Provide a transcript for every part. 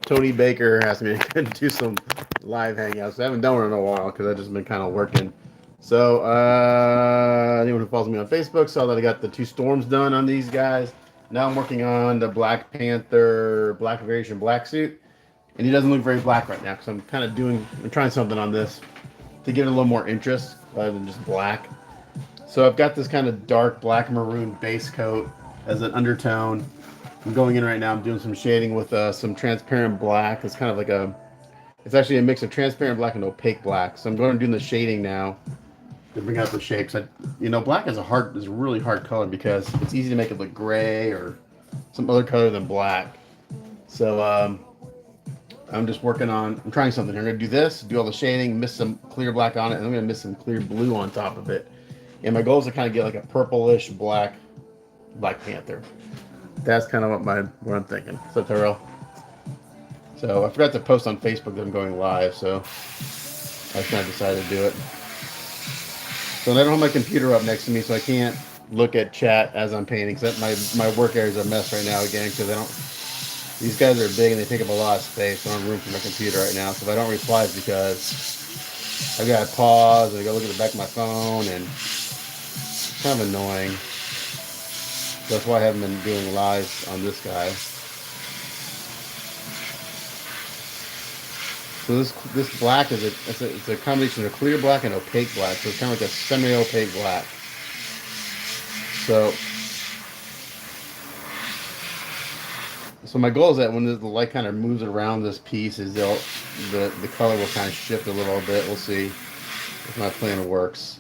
Tony Baker asked me to do some live hangouts. I haven't done one in a while because I've just been kind of working. So anyone who follows me on Facebook saw that I got the two storms done on these guys. Now I'm working on the Black Panther Black Variation Black suit, and he doesn't look very black right now because I'm trying something on this to get a little more interest rather than just black. So I've got this kind of dark black maroon base coat as an undertone. I'm going in right now. I'm doing some shading with some transparent black. It's actually a mix of transparent black and opaque black. So I'm going to do the shading now to bring out the shapes. Black is a really hard color because it's easy to make it look gray or some other color than black. So I'm trying something here. I'm going to do this, do all the shading, mist some clear black on it, and I'm going to mist some clear blue on top of it. And my goal is to kind of get like a purplish black Black Panther. That's kind of what I'm thinking. So Tyrell. So I forgot to post on Facebook that I'm going live, so I kind of decided to do it. So I don't have my computer up next to me, so I can't look at chat as I'm painting. Cause my work areas are a mess right now again because I don't. These guys are big and they take up a lot of space. I don't have room for my computer right now, so if I don't reply, it's because I've got to pause and I got to look at the back of my phone, and it's kind of annoying. That's why I haven't been doing lives on this guy. So this black it's a combination of clear black and opaque black. So it's kind of like a semi-opaque black. So my goal is that when the light kind of moves around this piece, the color will kind of shift a little bit. We'll see if my plan works.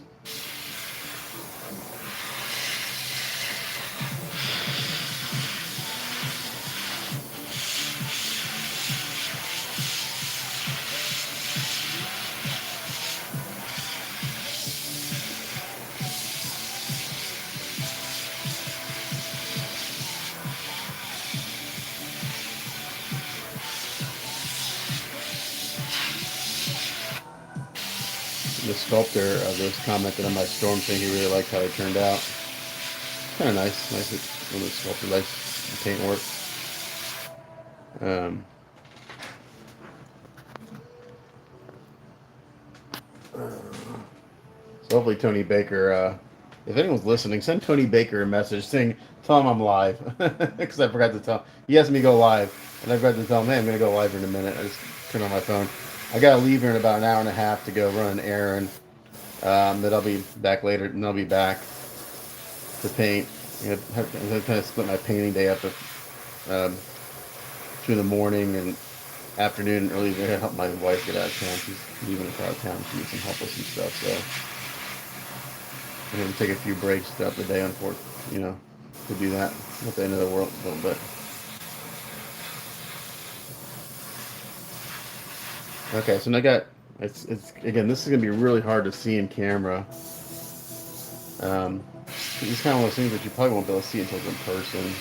The sculptor of this commented on my storm thing. He really liked how it turned out. Kind of nice when the sculptor likes the paint work. So hopefully Tony Baker, if anyone's listening, send Tony Baker a message tell him I'm live, because I forgot to tell. He asked me to go live, and I forgot to tell him, hey, I'm gonna go live in a minute. I just turned on my phone. I gotta leave here in about an hour and a half to go run an errand. That I'll be back later, and I'll be back to paint. I'm gonna kind of split my painting day up between the morning and afternoon and early. I'm gonna help my wife get out of town. She's leaving out of town. She needs some help with some stuff. So I'm gonna take a few breaks throughout the day, to do that. At the end of the world a little bit. Okay, so now I got it's again. This is gonna be really hard to see in camera. It's kind of one of those things that you probably won't be able to see until it's in person.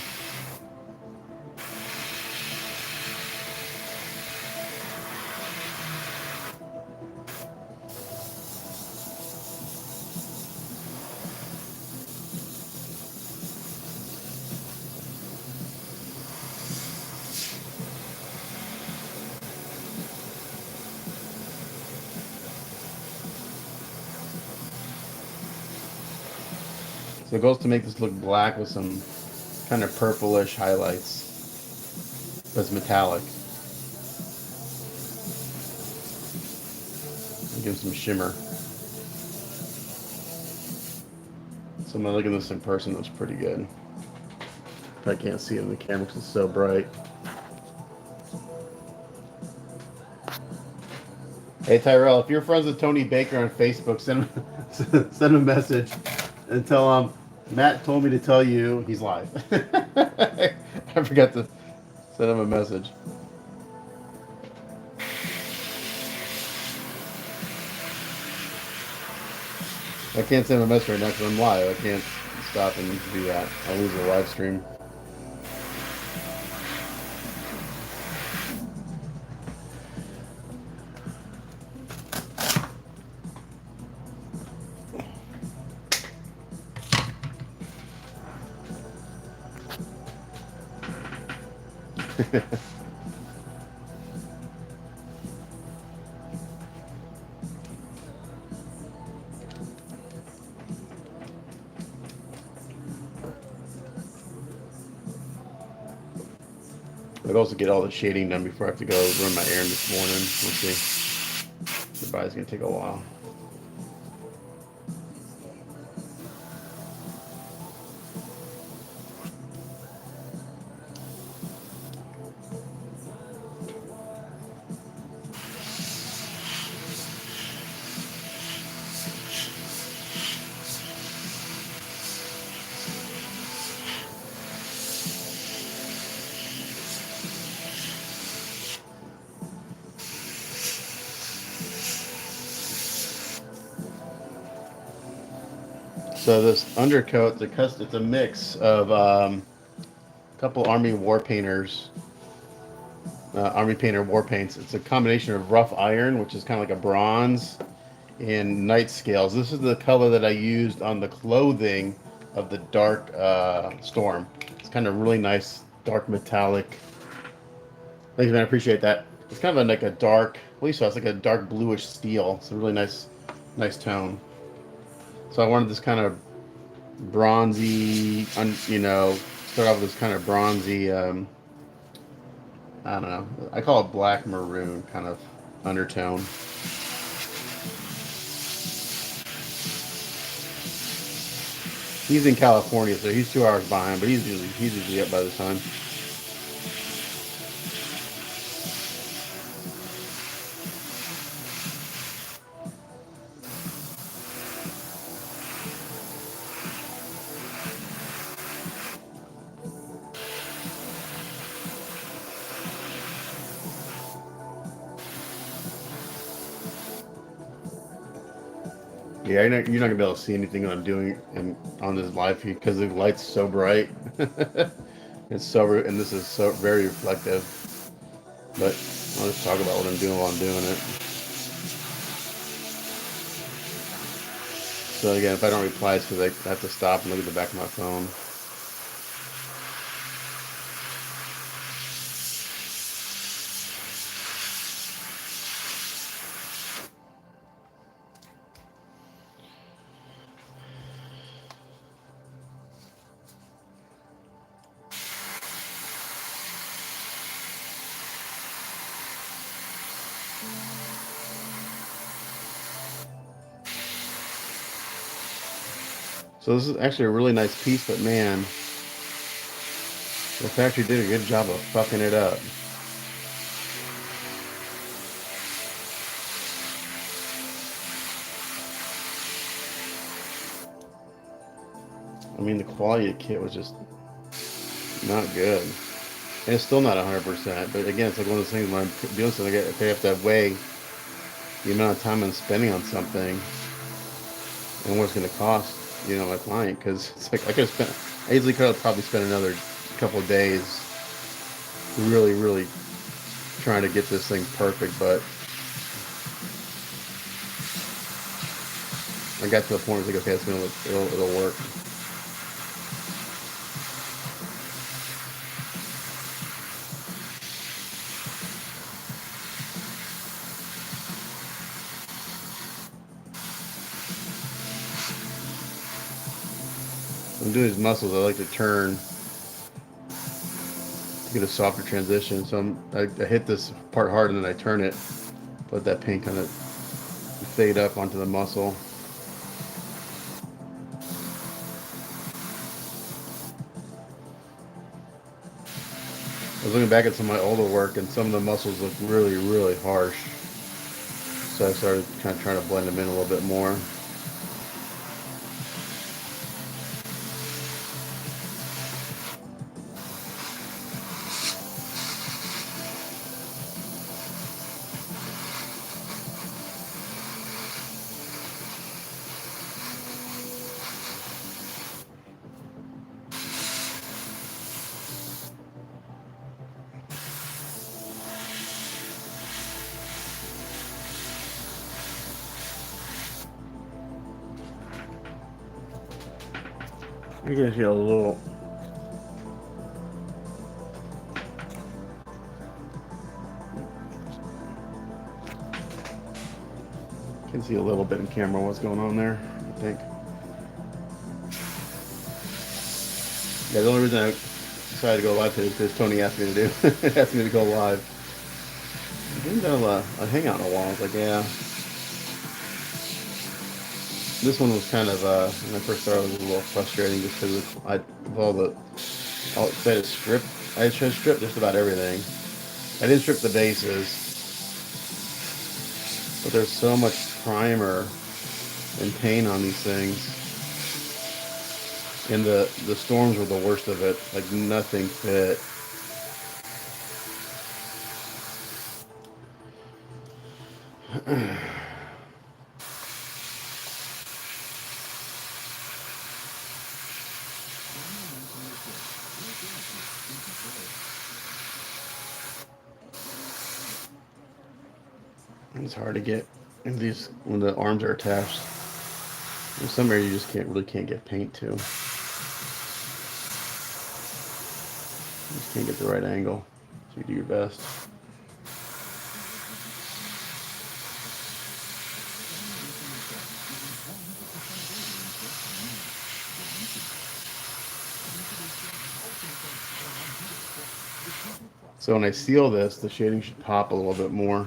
So the goal is to make this look black with some kind of purplish highlights, but it's metallic. And give some shimmer. So I'm gonna look at this in person. Looks pretty good. I can't see it in the camera because it's so bright. Hey Tyrell, if you're friends with Tony Baker on Facebook, send him a message and tell him Matt told me to tell you he's live. I forgot to send him a message. I can't send him a message right now because I'm live. I can't stop and do that. I'll lose the live stream. I'd also get all the shading done before I have to go run my errand this morning. We'll see. The buye's gonna take a while. So this undercoat, it's a mix of a couple Army war painters, Army painter war paints. It's a combination of rough iron, which is kind of like a bronze, and night scales. This is the color that I used on the clothing of the dark storm. It's kind of really nice, dark metallic. Thanks, man. I appreciate that. It's kind of like a dark, what you saw, it's like a dark bluish steel. It's a really nice tone. So I wanted this kind of bronzy, start off with this kind of bronzy, I don't know, I call it black maroon kind of undertone. He's in California, so he's 2 hours behind, but he's usually up by this time. Yeah, you're not gonna be able to see anything that I'm doing on this live feed because the light's so bright. It's so, and this is so very reflective. But I'll just talk about what I'm doing while I'm doing it. So again, if I don't reply, it's because I have to stop and look at the back of my phone. So this is actually a really nice piece, but man, the factory did a good job of fucking it up. I mean, the quality of the kit was just not good. And it's still not 100%, but again, it's like one of those things when I'm doing something, if I have to weigh the amount of time I'm spending on something and what it's going to cost, my client, because it's like I easily could have probably spent another couple of days really, really trying to get this thing perfect, but I got to the point where it's like, okay, it'll work. I'm doing these muscles, I like to turn to get a softer transition. So I hit this part hard and then I turn it, let that paint kind of fade up onto the muscle. I was looking back at some of my older work and some of the muscles look really, really harsh. So I started kind of trying to blend them in a little bit more. You can feel a little. You can see a little bit in camera what's going on there, I think. Yeah, the only reason decided to go live today because Tony asked me to do. Asked me to go live. I haven't done a hangout in a while. I was like, yeah. This one was kind of when I first started, it was a little frustrating just because of all it said is strip. I should strip just about everything. I didn't strip the bases, but there's so much primer and paint on these things. And the storms were the worst of it. Like nothing fit. It's hard to get in these when the arms are attached. In some areas you just can't get paint to. You just can't get the right angle. So you do your best. So when I seal this, the shading should pop a little bit more.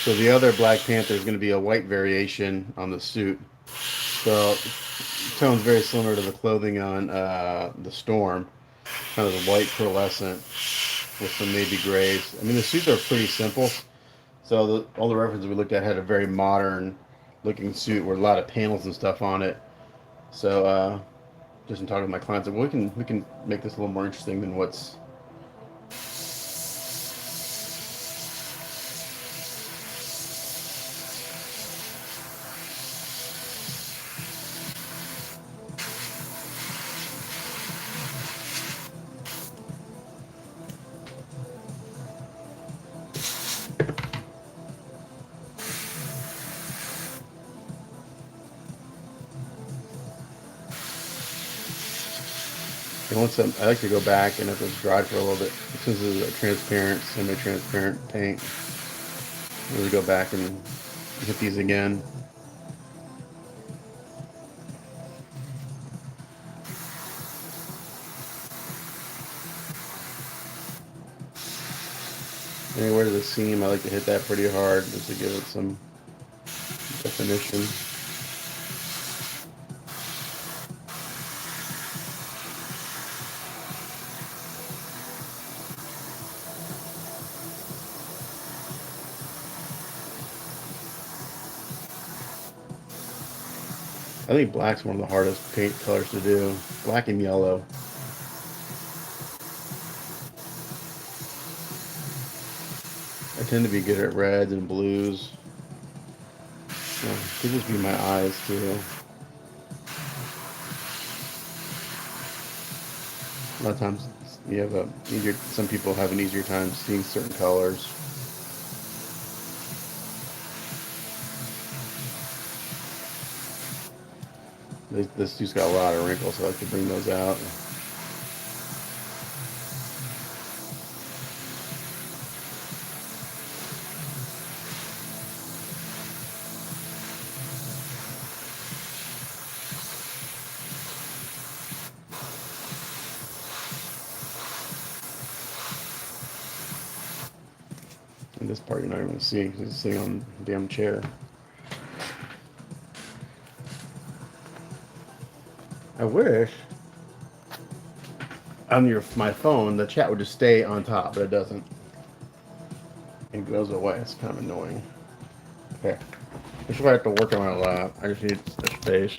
So the other Black Panther is going to be a white variation on the suit. So tone's very similar to the clothing on the Storm. Kind of a white pearlescent with some navy grays. I mean, the suits are pretty simple. So all the references we looked at had a very modern looking suit with a lot of panels and stuff on it. So just in talking to my clients, well, we can make this a little more interesting than what's. I like to go back and if it's dry for a little bit, since this is a transparent, semi-transparent paint, really go back and hit these again. Anywhere to the seam, I like to hit that pretty hard just to give it some definition. I think black's one of the hardest paint colors to do. Black and yellow. I tend to be good at reds and blues. Well, it could just be my eyes too. A lot of times you have some people have an easier time seeing certain colors. This dude's got a lot of wrinkles, so I like to bring those out. And this part you're not even going to see because it's sitting on the damn chair. I wish on my phone the chat would just stay on top, but it doesn't. It goes away. It's kind of annoying. Okay. This is why I have to work on my lap. I just need a space.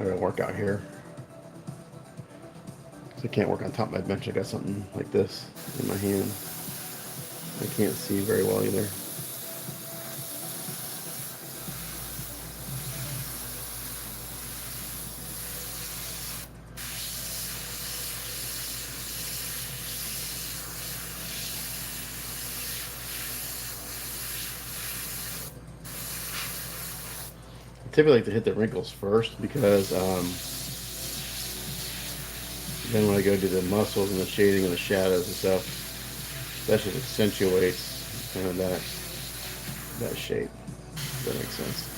I gotta work out here. Because I can't work on top of my bench. I got something like this in my hand. I can't see very well either. typically like to hit the wrinkles first because then when I go do the muscles and the shading and the shadows and stuff, that just accentuates kind of that shape. If that makes sense.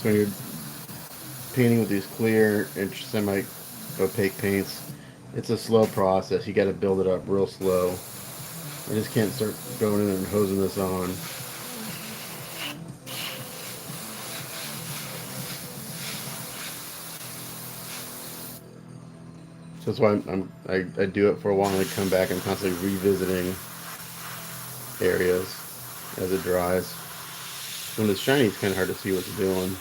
So when you're painting with these clear and semi-opaque paints, it's a slow process. You got to build it up real slow. I just can't start going in and hosing this on. So that's why I do it for a while and I come back and constantly revisiting areas as it dries. When it's shiny, it's kind of hard to see what it's doing.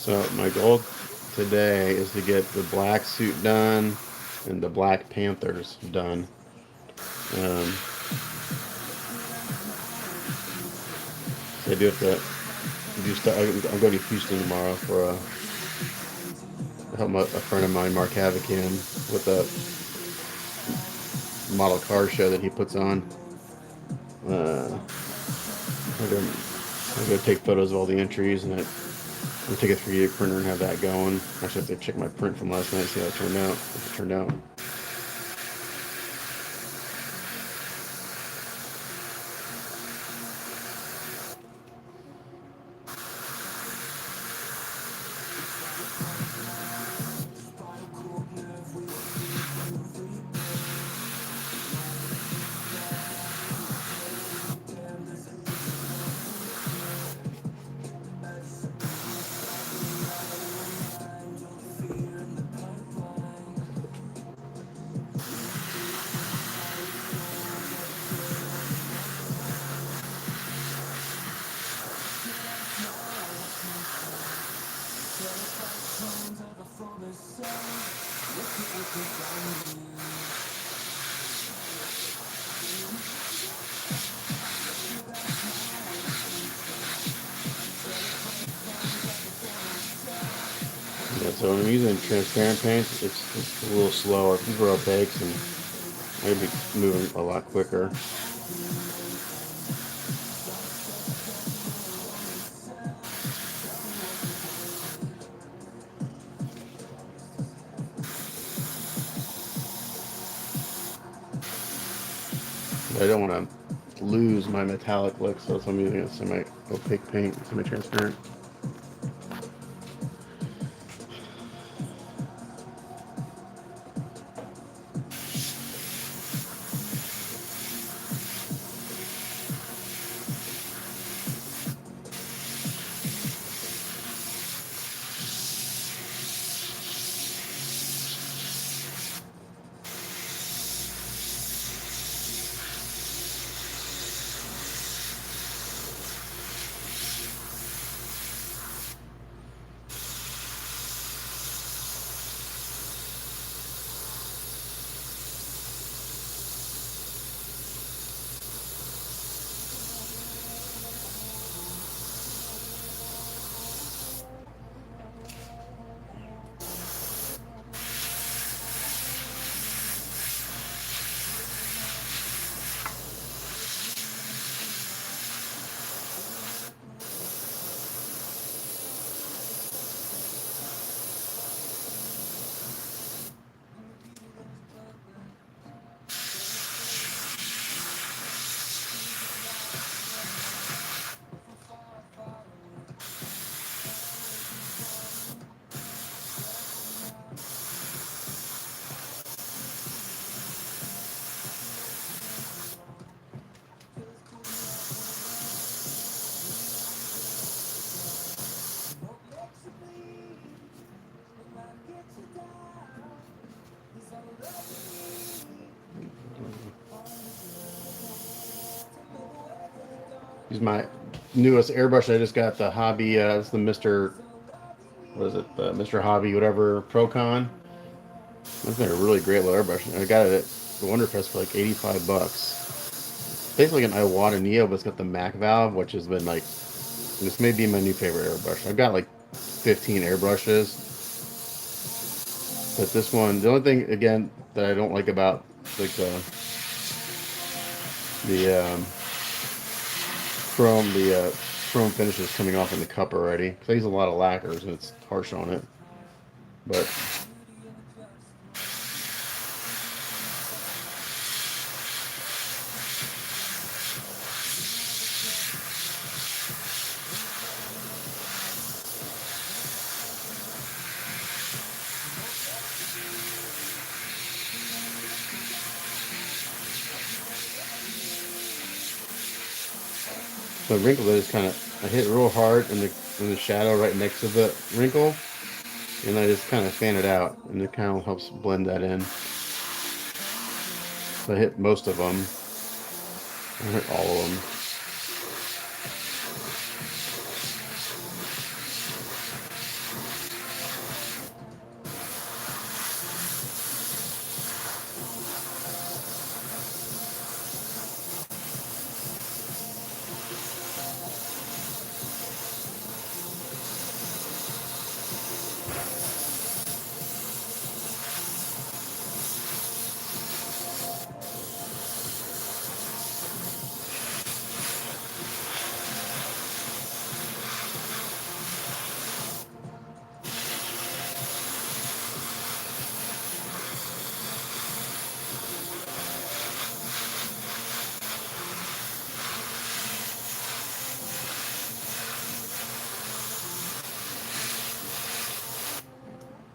So my goal today is to get the black suit done and the black Panthers done. Um, so I do have to do stuff. I'm going to Houston tomorrow for help a friend of mine, Mark Havocan, with a model car show that he puts on. I'm going to take photos of all the entries and I'll take a 3D printer and have that going. Actually, I have to check my print from last night, see how it turned out. If it turned out. Yeah, so when I'm using transparent paints, it's a little slower. These are opaques and I'm going to be moving a lot quicker. But I don't want to lose my metallic look, so I'm using a semi-opaque paint, semi-transparent. Use my newest airbrush I just got, the Hobby. It's the Mr. What is it? The Mr. Hobby whatever Procon. That's been a really great little airbrush. I got it at the Wonderfest for like 85 bucks. Basically an Iwata Neo, but it's got the Mac valve, which has been like, this may be my new favorite airbrush. I've got like 15 airbrushes, but this one, the only thing again that I don't like about like the chrome finishes coming off in the cup already. Cause I use a lot of lacquers and it's harsh on it, but. The wrinkle is kind of, I hit real hard in the shadow right next to the wrinkle, and I just kind of fan it out, and it kind of helps blend that in. So I hit most of them. I hit all of them.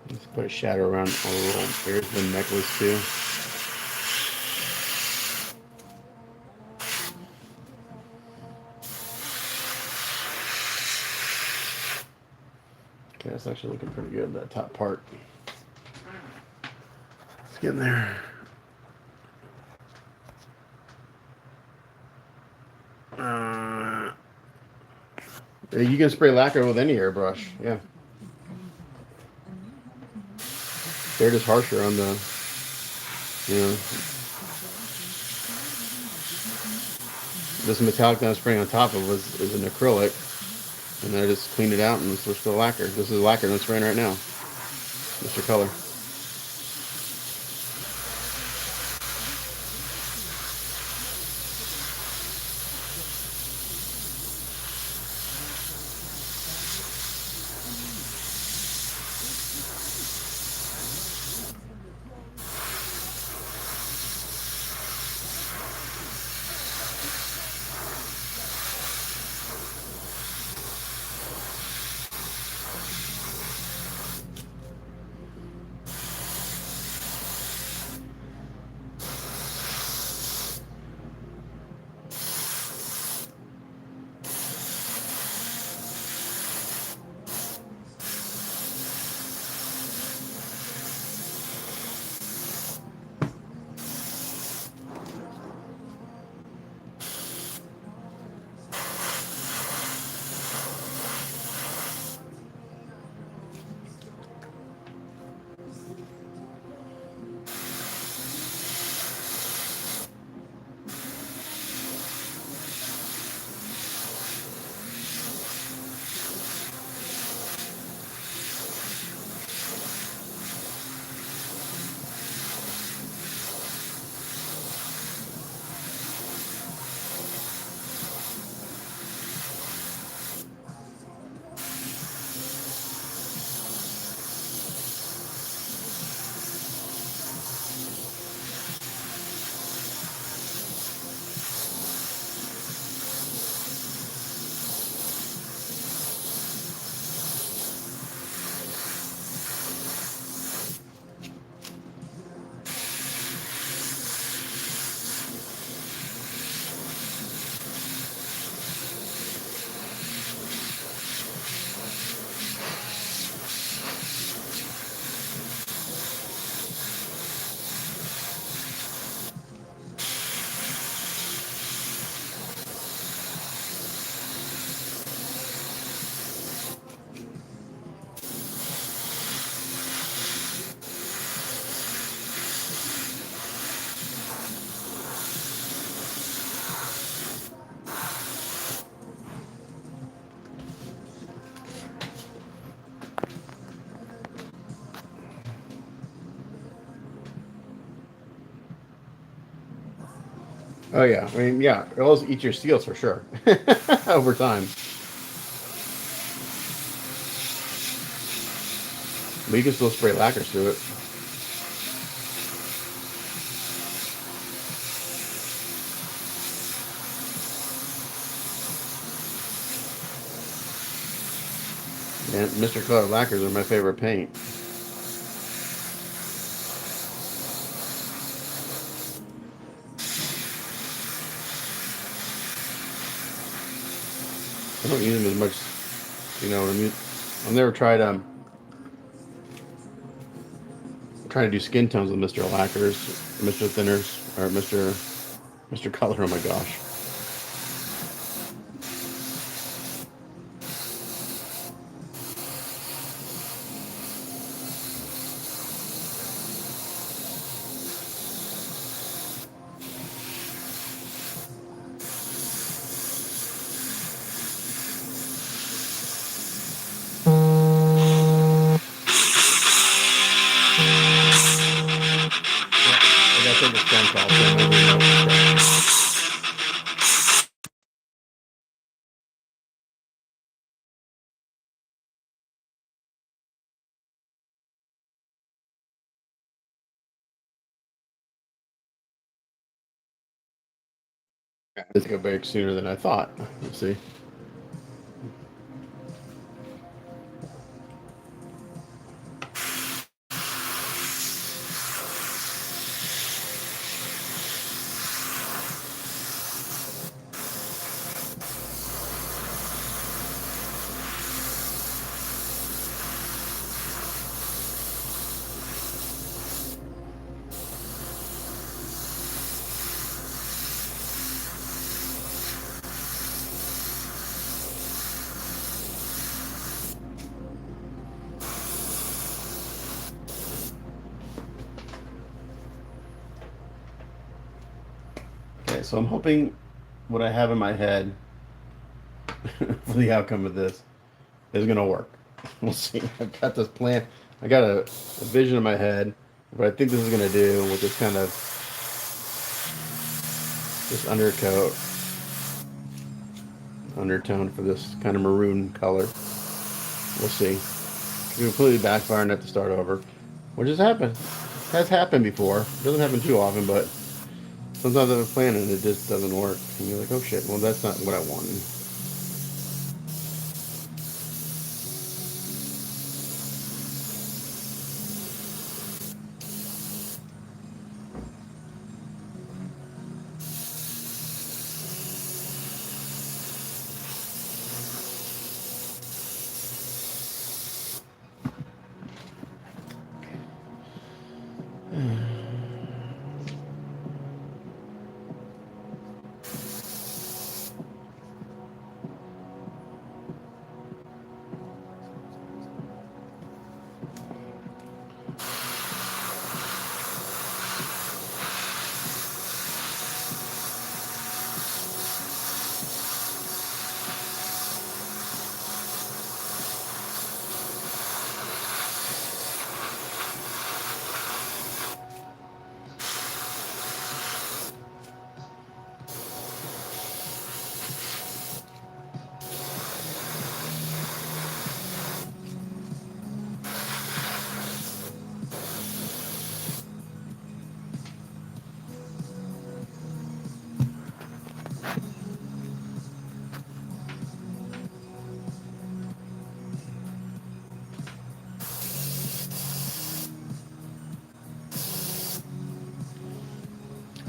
Let's put a shadow around a little. There's the necklace too. Okay, that's actually looking pretty good, that top part. Let's get in there. You can spray lacquer with any airbrush, yeah. They're just harsher on the, you know. This metallic that I'm spraying on top of is an acrylic, and then I just cleaned it out and switched to lacquer. This is lacquer that's spraying right now. Mr. Color. Oh yeah, I mean yeah, it'll eat your seals for sure over time. But you can still spray lacquers through it. And Mr. Color lacquers are my favorite paint. I don't use them as much, you know. I've never tried trying to do skin tones with Mr. Lacquers, Mr. Thinners, or Mr. Color. Oh my gosh. I gotta take this phone call. So I'm over here. This go back sooner than I thought. Let's see. Okay, so I'm hoping what I have in my head for the outcome of this is gonna work. We'll see. I've got this plan. I got a vision in my head. What I think this is gonna do with this kind of this undertone for this kind of maroon color. We'll see. Could completely backfire and have to start over, which has happened before. It doesn't happen too often, but sometimes I have a plan and it just doesn't work. And you're like, oh shit, well that's not what I wanted.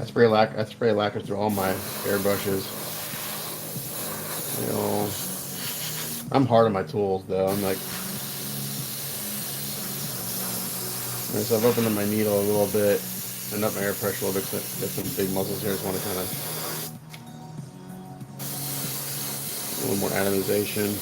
I spray lacquer through all my airbrushes. You know, I'm hard on my tools though. I'm like, so I've opened up my needle a little bit and up my air pressure a little bit. Got some big muscles here. I just want to kind of a little more atomization.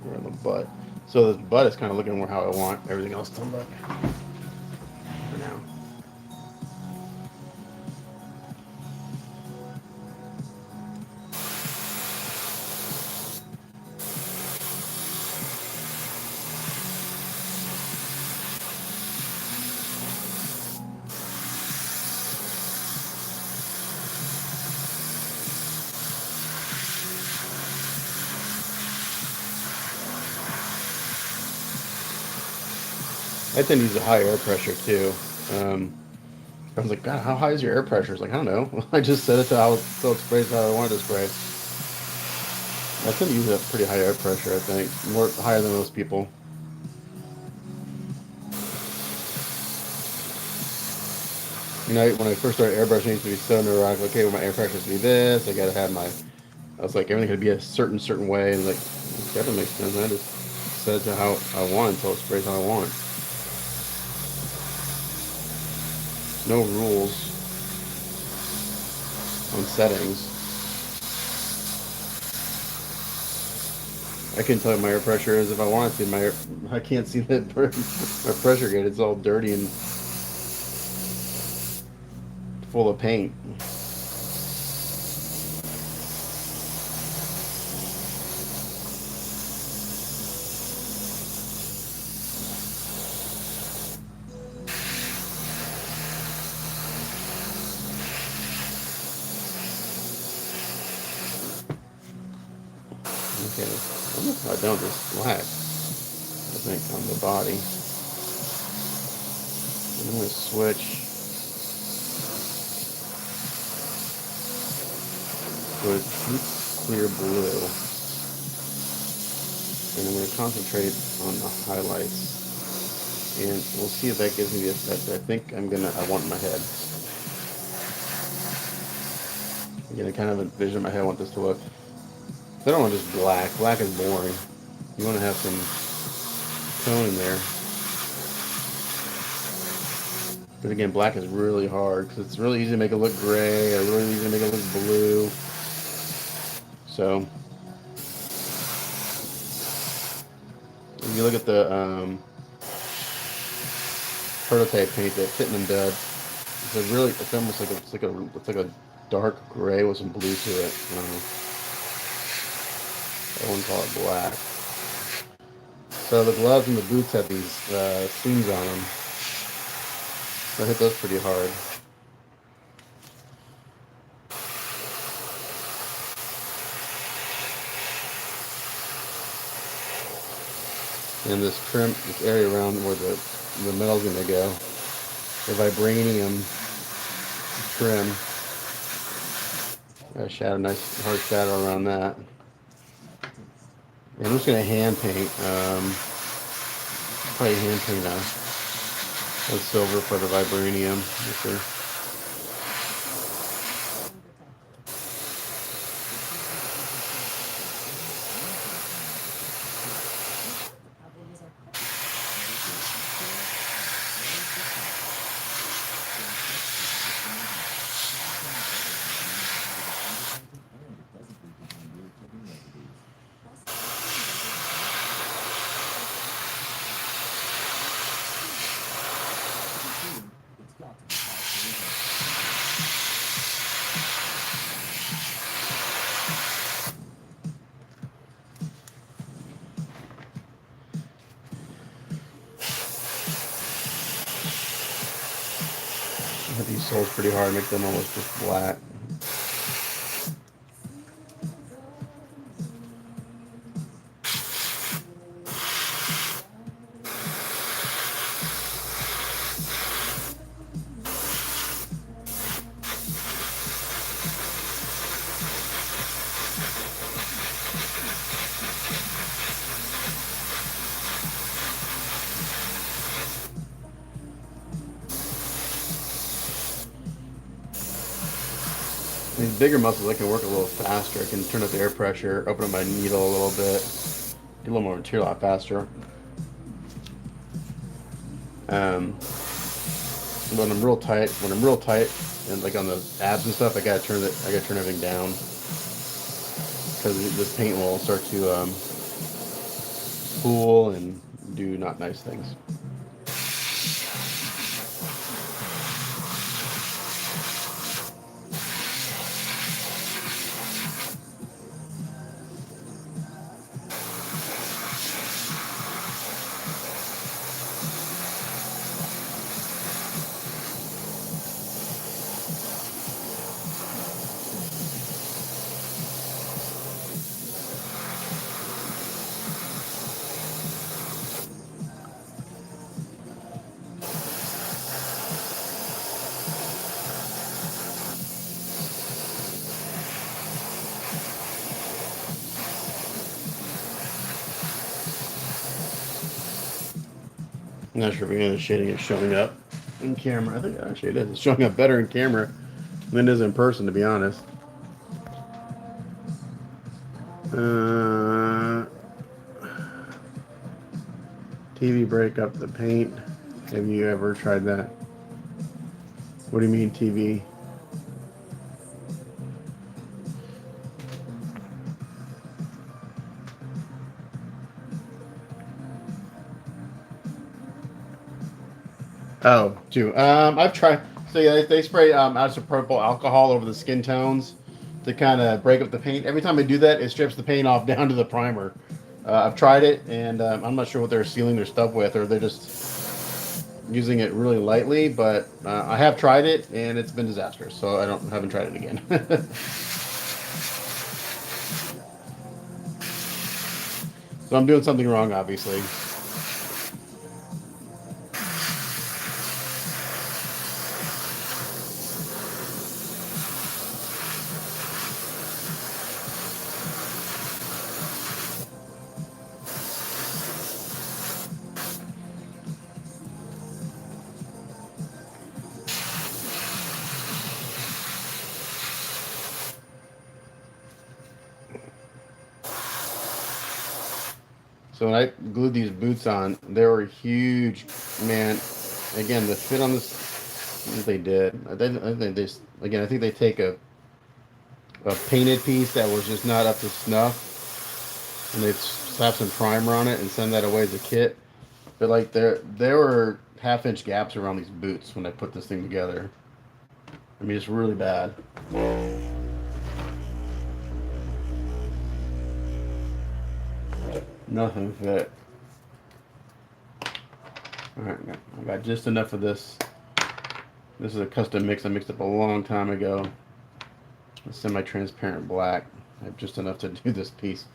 Around the butt. So the butt is kind of looking more how I want everything else to look for now. I tend to use a high air pressure too. I was like, God, how high is your air pressure? It's like, I don't know. I just set it to how so it sprays how I want it to spray. I tend to use a pretty high air pressure, I think. More higher than most people. You know, when I first started airbrushing, I used to be so neurotic. Okay, well, my air pressure is to be this. I gotta have my. I was like, everything could be a certain way, and like, that doesn't make sense. I just set it to how I want until it sprays how I want. No rules on settings. I can tell you my air pressure is if I want to. I can't see that my pressure gauge. It's all dirty and full of paint. Okay, I'm gonna cut down this black. I think on the body. And I'm gonna switch to a deep clear blue, and I'm gonna concentrate on the highlights. And we'll see if that gives me the effect I think I want in my head. I'm gonna kind of envision in my head I want this to look. I don't want just black. Black is boring. You want to have some tone in there. But again, black is really hard because it's really easy to make it look gray or really easy to make it look blue. So if you look at the prototype paint that Pittman did, it's almost like it's like a dark gray with some blue to it. I wouldn't call it black. So the gloves and the boots have these seams on them. So I hit those pretty hard. And this trim, this area around where the metal's gonna go, the vibranium trim, got a shadow, nice hard shadow around that. And I'm just gonna hand paint, probably hand paint a silver for the vibranium. Hit these soles pretty hard, make them almost just black. These bigger muscles, I can work a little faster. I can turn up the air pressure, open up my needle a little bit, get a little more material out faster. When I'm real tight, and like on the abs and stuff, I gotta turn everything down because this paint will start to pool and do not nice things. Not sure if any of the shading is showing up in camera. I think actually it is. It's showing up better in camera than it is in person, to be honest. TV break up the paint. Have you ever tried that? What do you mean TV? Oh, too. I've tried. So yeah, they spray isopropyl alcohol over the skin tones to kind of break up the paint. Every time I do that, it strips the paint off down to the primer. I've tried it, and I'm not sure what they're sealing their stuff with, or they're just using it really lightly. But I have tried it, and it's been disastrous. So I haven't tried it again. So I'm doing something wrong, obviously. So when I glued these boots on, they were huge, man. Again, the fit on this, what they did. I think they, again, I think they take a painted piece that was just not up to snuff, and they slap some primer on it and send that away as a kit. But like there were half-inch gaps around these boots when I put this thing together. I mean, it's really bad. Nothing fit. Alright, I got just enough of this. This is a custom mix I mixed up a long time ago. A semi-transparent black. I have just enough to do this piece.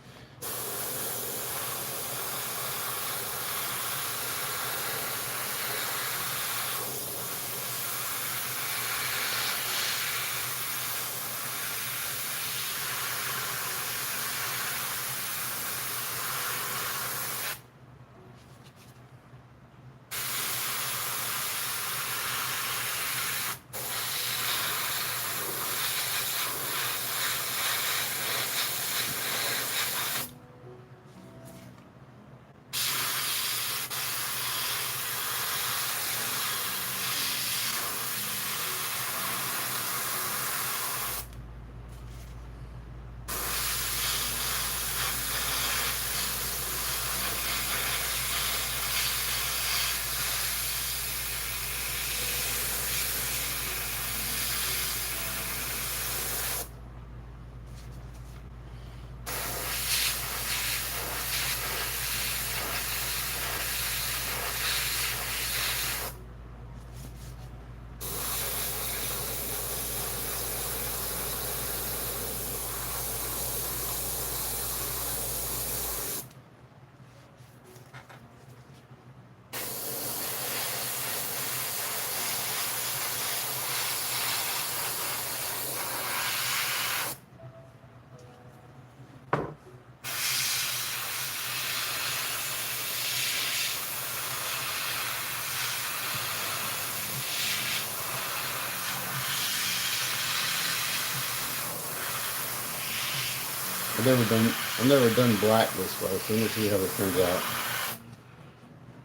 I've never done black this way, so let me see how it turns out.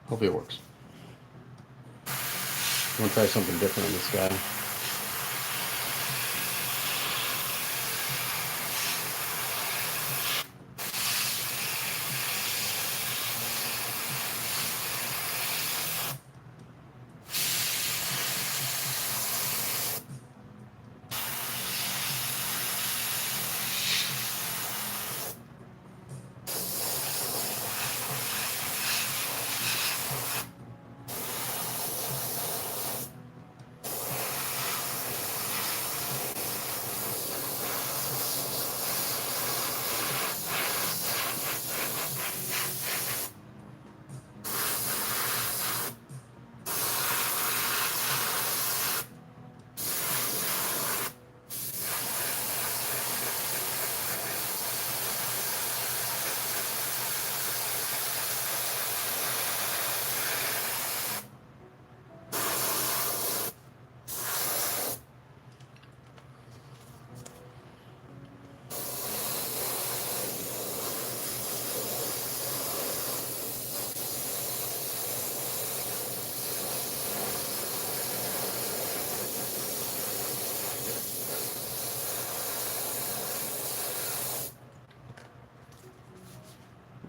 Hopefully it works. I'm gonna try something different on this guy.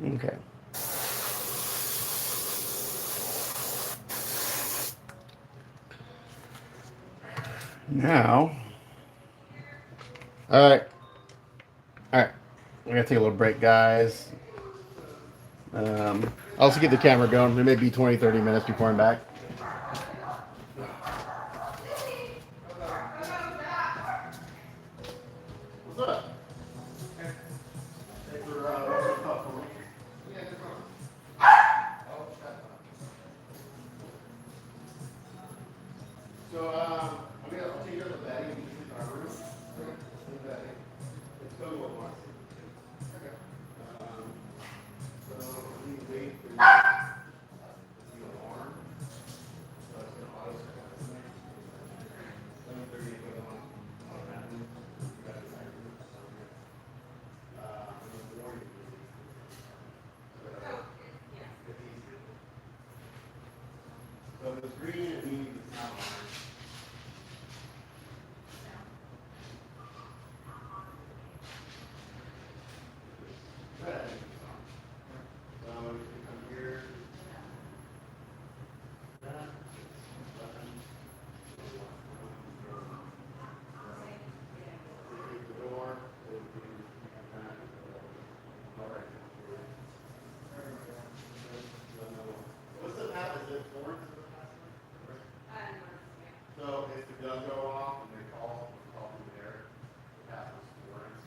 Okay. Now, all right, all right. We're gonna take a little break, guys. I'll also get the camera going. It may be 20, 30 minutes before I'm back. What's up? Thanks for what's up for me. Yeah, no problem. So, I'll take care of the batting in our room. The batting. It's going to work. Okay. Um, so, we need to wait for the alarm. So, it's going to auto set. 11:30 it goes on automatically. We got the timer. The warning. So, if it's green, it means it's not on. Red. So, if you come here, that, button, the door, it would be that. All right. What's the path? Is it Florence? So if the gun go off and they call through there, the path is Florence.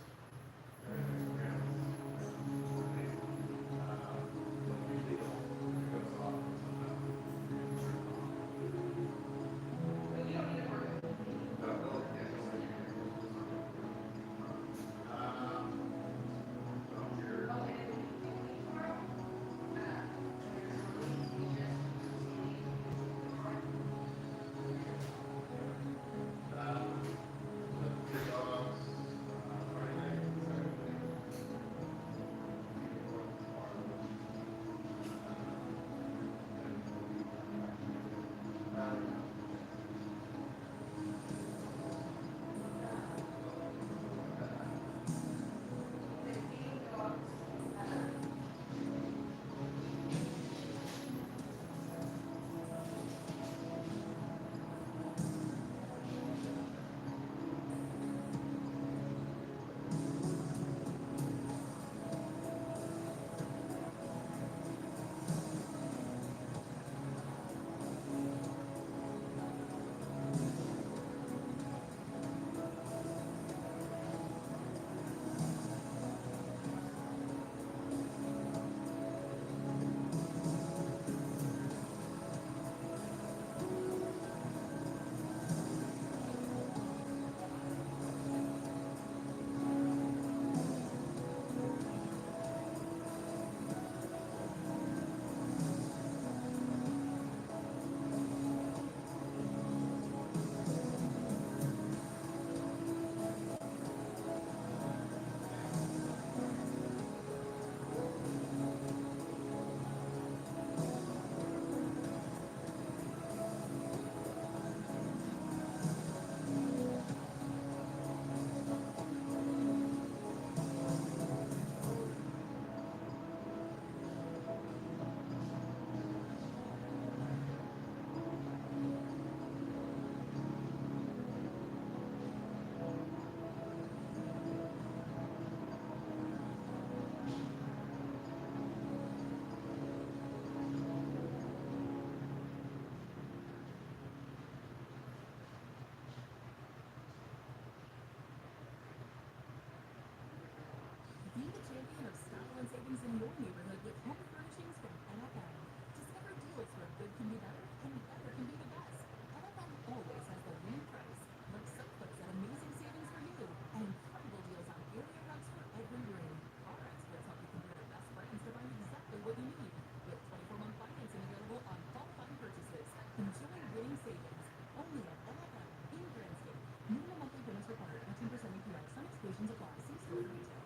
Be the champion of style and savings in your neighborhood with home furnishings from NFM. Discover deals where good can be better and better can be the best. NFM always has the winning price. Look someplace at amazing savings for you and incredible deals on area rugs for every room. Our experts help you compare the best brands to find exactly what you need. With 24-month financing available on qualifying purchases. Enjoy winning savings only at NFM in Grandscape. Minimum monthly payments required. 18% APR. Some exclusions apply. See store for details.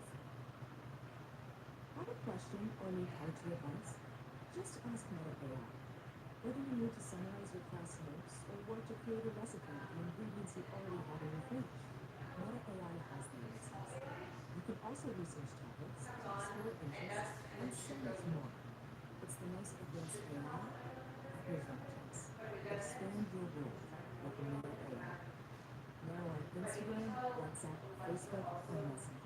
Have a question or need how-to advice? Just ask Meta AI. Whether you need to summarize your class notes or want to create a recipe on ingredients you already have in your fridge, Meta AI has the answers. You can also research topics, explore interests, and so much more. It's the most advanced AI at your fingertips. Expand your world with Meta AI. Now on Instagram, WhatsApp, Facebook, and Messenger.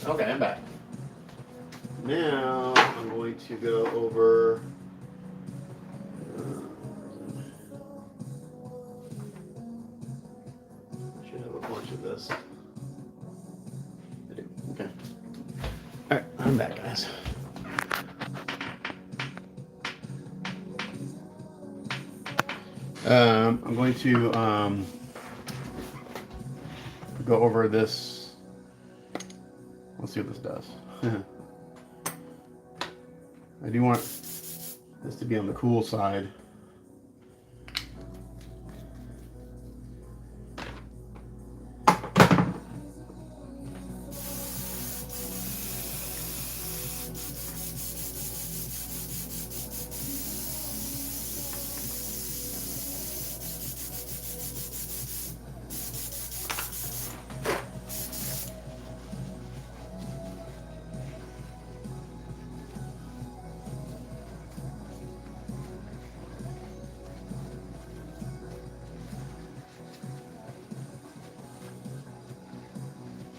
Okay, I'm back. Now I'm going to go over. Should have a bunch of this. I do. Okay. All right, I'm back, guys. I'm going to go over this. Let's see what this does. I do want this to be on the cool side.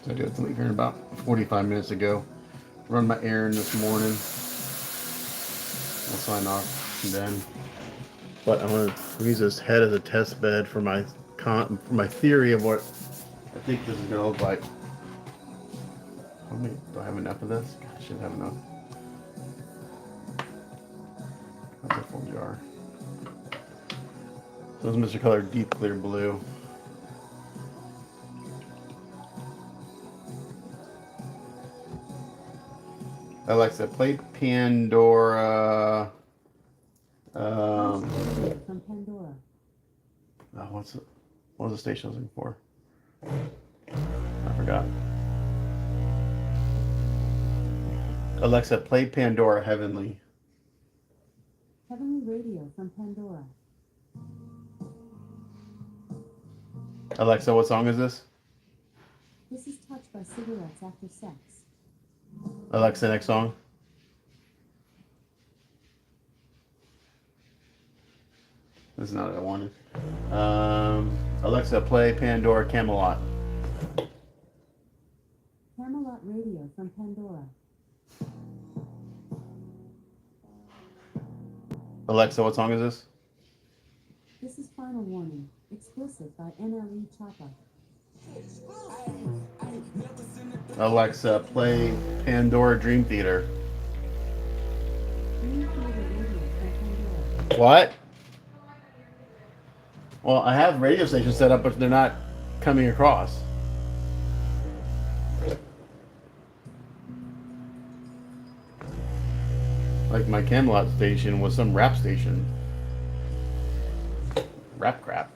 I did something here about 45 minutes ago. Run my errand this morning. I'll sign off then. But I'm gonna use this head as a test bed for my theory of what I think this is gonna look like. How many, do I have enough of this? I should have enough. That's a full jar. So this is Mr. Color Deep Clear Blue. Alexa, play Pandora. From Pandora. What was the station I was looking for? I forgot. Alexa, play Pandora Heavenly. Heavenly radio from Pandora. Alexa, what song is this? This is Touched by Cigarettes After Sex. Alexa, next song. This is not what I wanted. Alexa, play Pandora Camelot. Camelot radio from Pandora. Alexa, what song is this? This is Final Warning, exclusive by NLE Choppa. Alexa, play Pandora Dream Theater. Dream Theater radio from Pandora. What? Well, I have radio stations set up, but they're not coming across. Like my Camelot station was some rap station. Rap crap.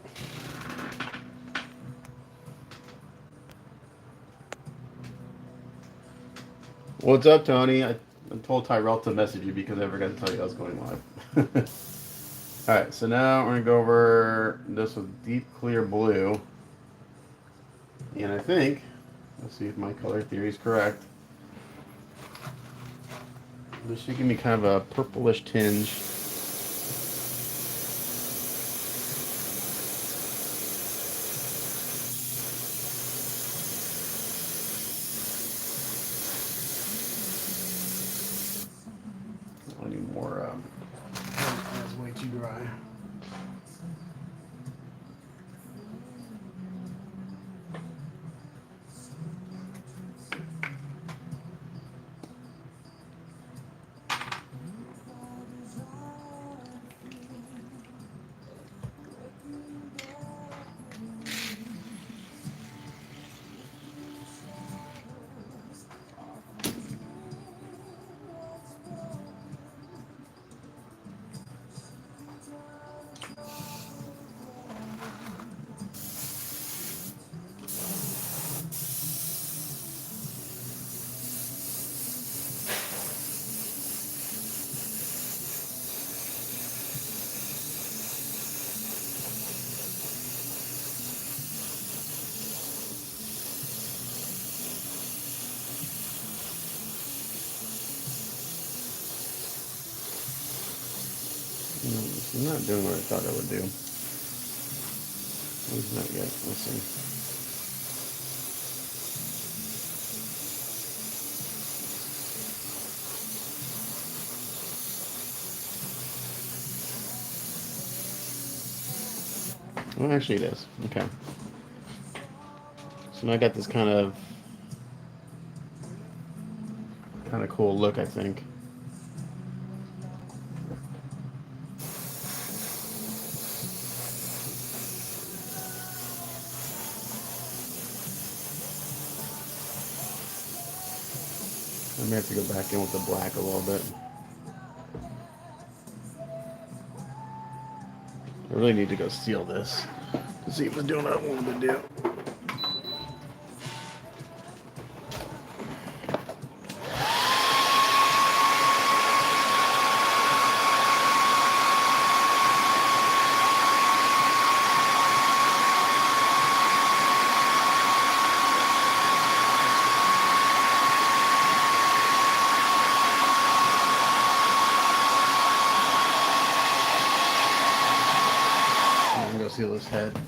What's up, Tony? I told Tyrell to message you because I forgot to tell you I was going live. Alright, so now we're going to go over this with deep clear blue. And I think, let's see if my color theory is correct. This should give me kind of a purplish tinge. I need more, that's way too dry. It's not doing what I thought it would do. At least not yet. Let's see. Well, actually it is. Okay. So now I got this kind of cool look, I think. I may have to go back in with the black a little bit. I really need to go seal this to see if it's doing what I wanted to do. Seal his head.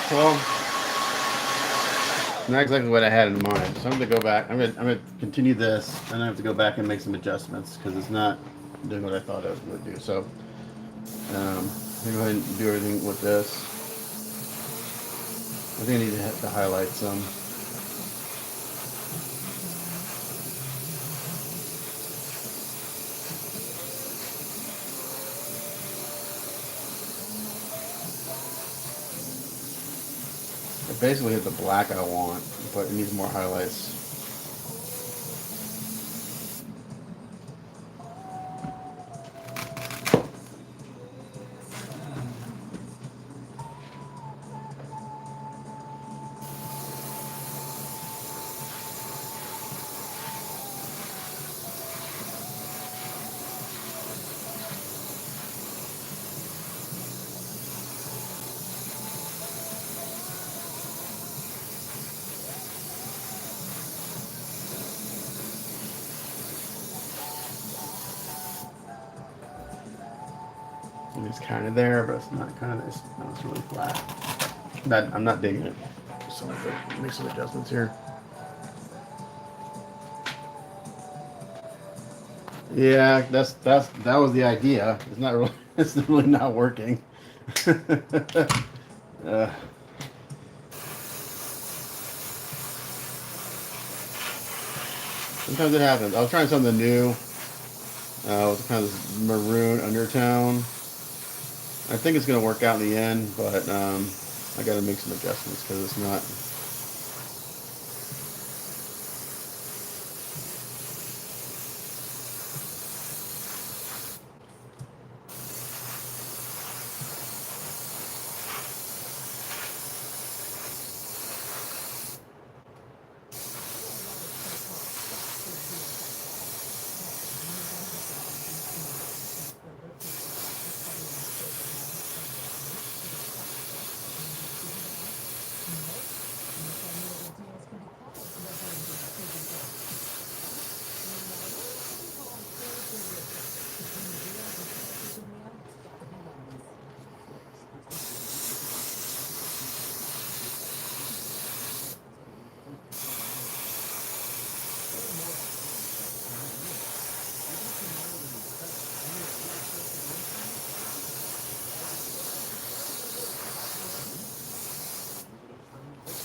Well, not exactly what I had in mind. So I'm going to go back. I'm going to continue this, and I have to go back and make some adjustments because it's not doing what I thought it would do. So go ahead and do everything with this. I think I need to highlight some. I basically hit the black I want, but it needs more highlights. It's kind of there, but it's not kind of. It's really flat. I'm not digging it. So make some adjustments here. Yeah, that was the idea. It's not really. It's really not working. uh, Sometimes it happens. I was trying something new with kind of maroon undertone. I think it's going to work out in the end, but I got to make some adjustments because it's not.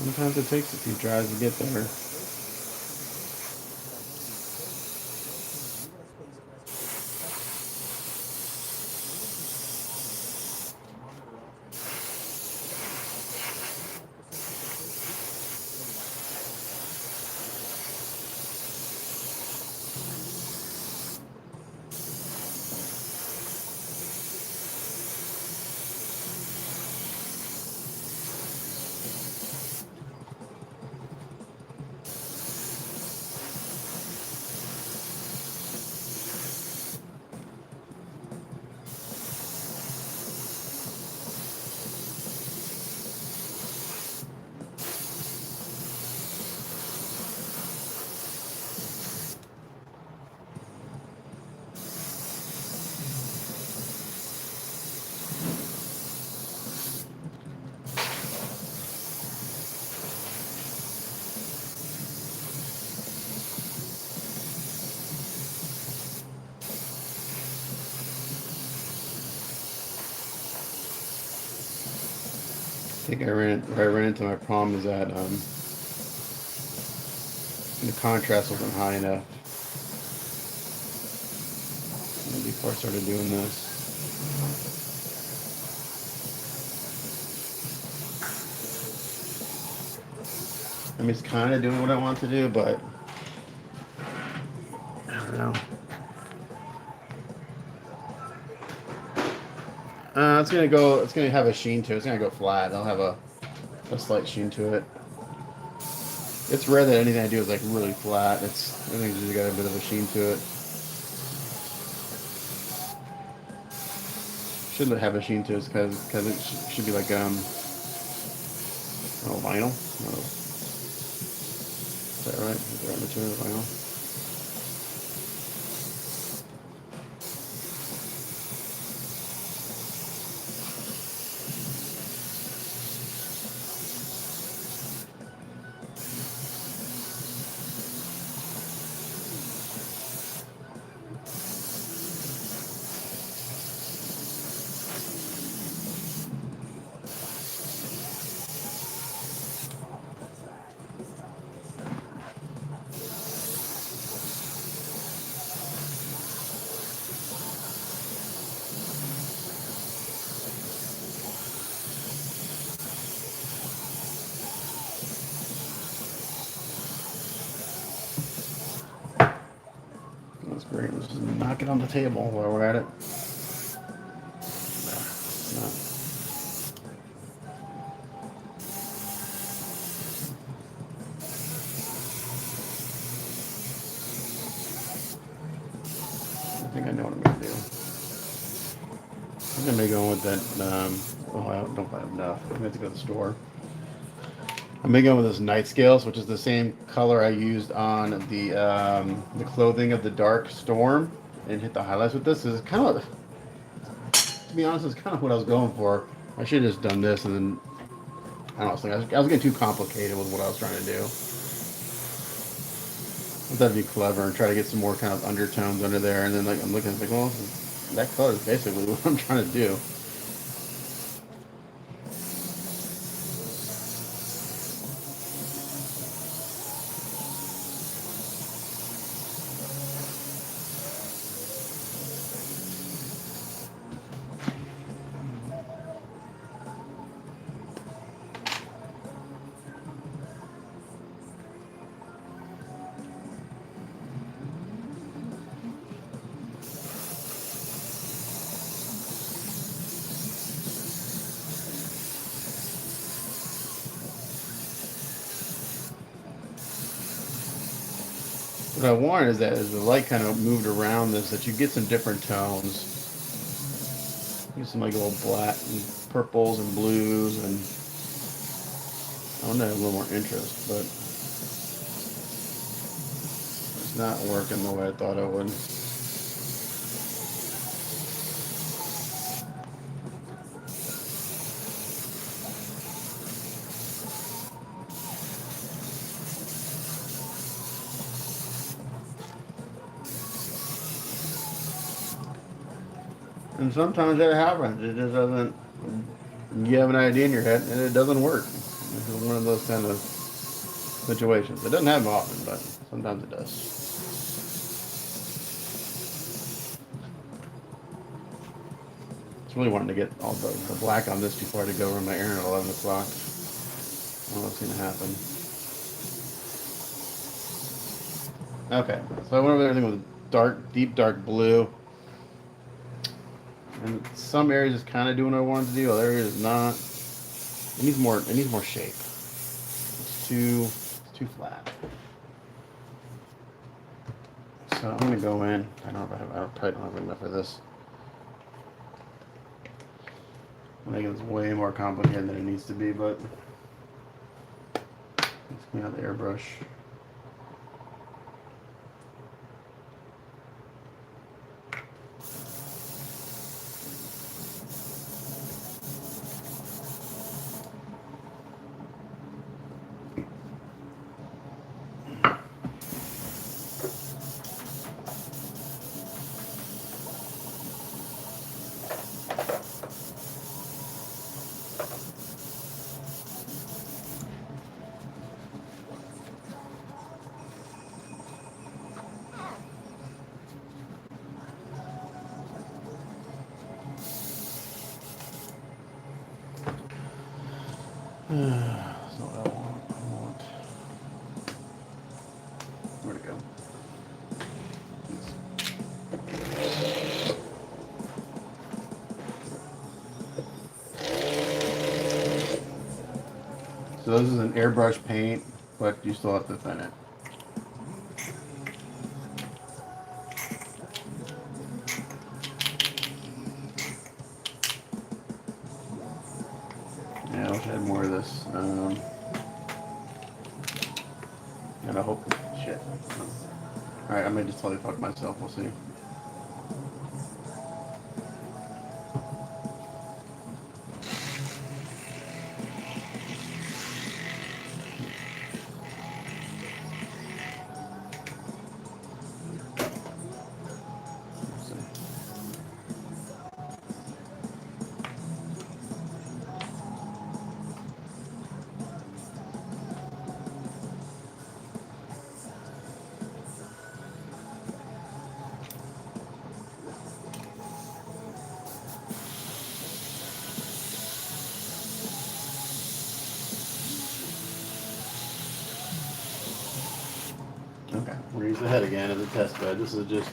Sometimes it takes a few tries to get there. I think I ran into my problem is that the contrast wasn't high enough before I started doing this. I mean, it's kind of doing what I want to do, but I don't know. It's gonna go. It's gonna have a sheen to it. It's gonna go flat. I'll have a slight sheen to it. It's rare that anything I do is like really flat. Everything's usually got a bit of a sheen to it. Shouldn't have a sheen to it because it should be like vinyl. Oh, is that right? Is that right material vinyl? Great. Let's just knock it on the table while we're at it. No. I think I know what I'm gonna do. I'm gonna go with that. Oh, I don't have enough. I'm gonna have to go to the store. I'm gonna go with this night scales, which is the same color I used on the clothing of the Dark Storm, and hit the highlights with this. This is kind of, to be honest, it's kind of what I was going for. I should have just done this, and then I don't know. I was getting too complicated with what I was trying to do. I thought it'd be clever and try to get some more kind of undertones under there, and then like I'm looking, like, well, that color is basically what I'm trying to do. What I wanted is that as the light kind of moved around this, that you get some different tones. Get some like little black and purples and blues, and I want to have a little more interest, but it's not working the way I thought it would. And sometimes that happens. It just doesn't. You have an idea in your head and it doesn't work. This is one of those kind of situations. It doesn't happen often, but sometimes it does. Just really wanting to get all the black on this before I had to go run my errand at 11 o'clock. I don't know what's going to happen. Okay, so I went over everything with dark, deep dark blue. And some areas is kind of doing what I wanted to do, other areas not. It needs more. It needs more shape. It's too flat. So I'm gonna go in. I don't know if I have. I probably don't have enough for this. I think it's way more complicated than it needs to be, but let's clean out the airbrush. That's not what I want. I want. Where'd it go? So this is an airbrush paint, but you still have to thin it. Yeah, I wish I had more of this. And I hope. Shit. Alright, I may just totally fuck myself. We'll see. We're use the head again as a test bed. This is just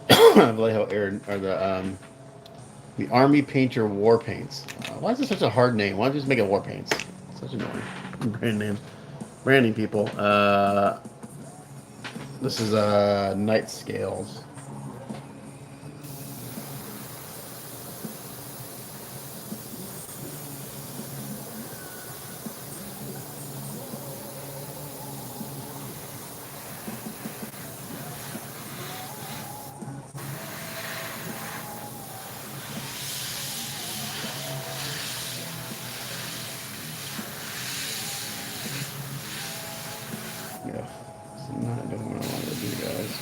Vallejo Air or the Army Painter War Paints. Why is this such a hard name? Why don't you just make it War Paints? Such annoying brand name. Branding people. This is Night Scales. Yeah, it's not doing what I wanted to do, guys.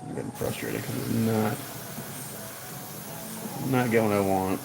I'm getting frustrated because it's not getting what I want.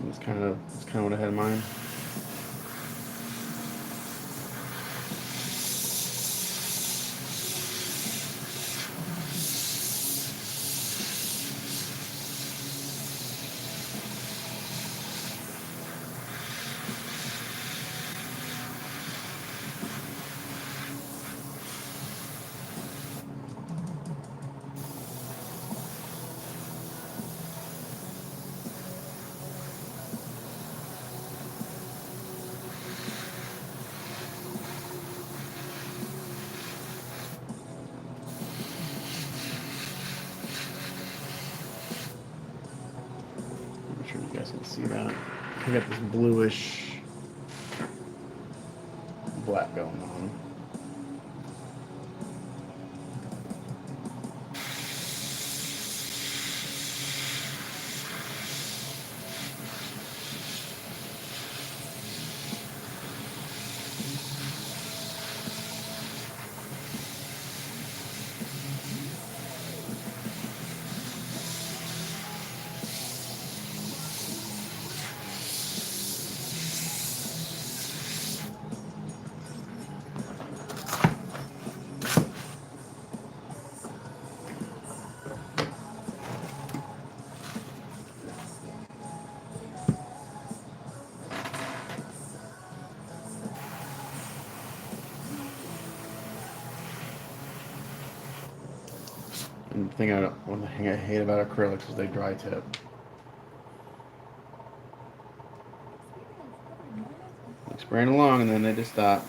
It's kind of what I had in mind. I'm sure you guys can see that. I got this bluish black going on. And the one thing I hate about acrylics is they dry tip. Like spraying along and then they just stop.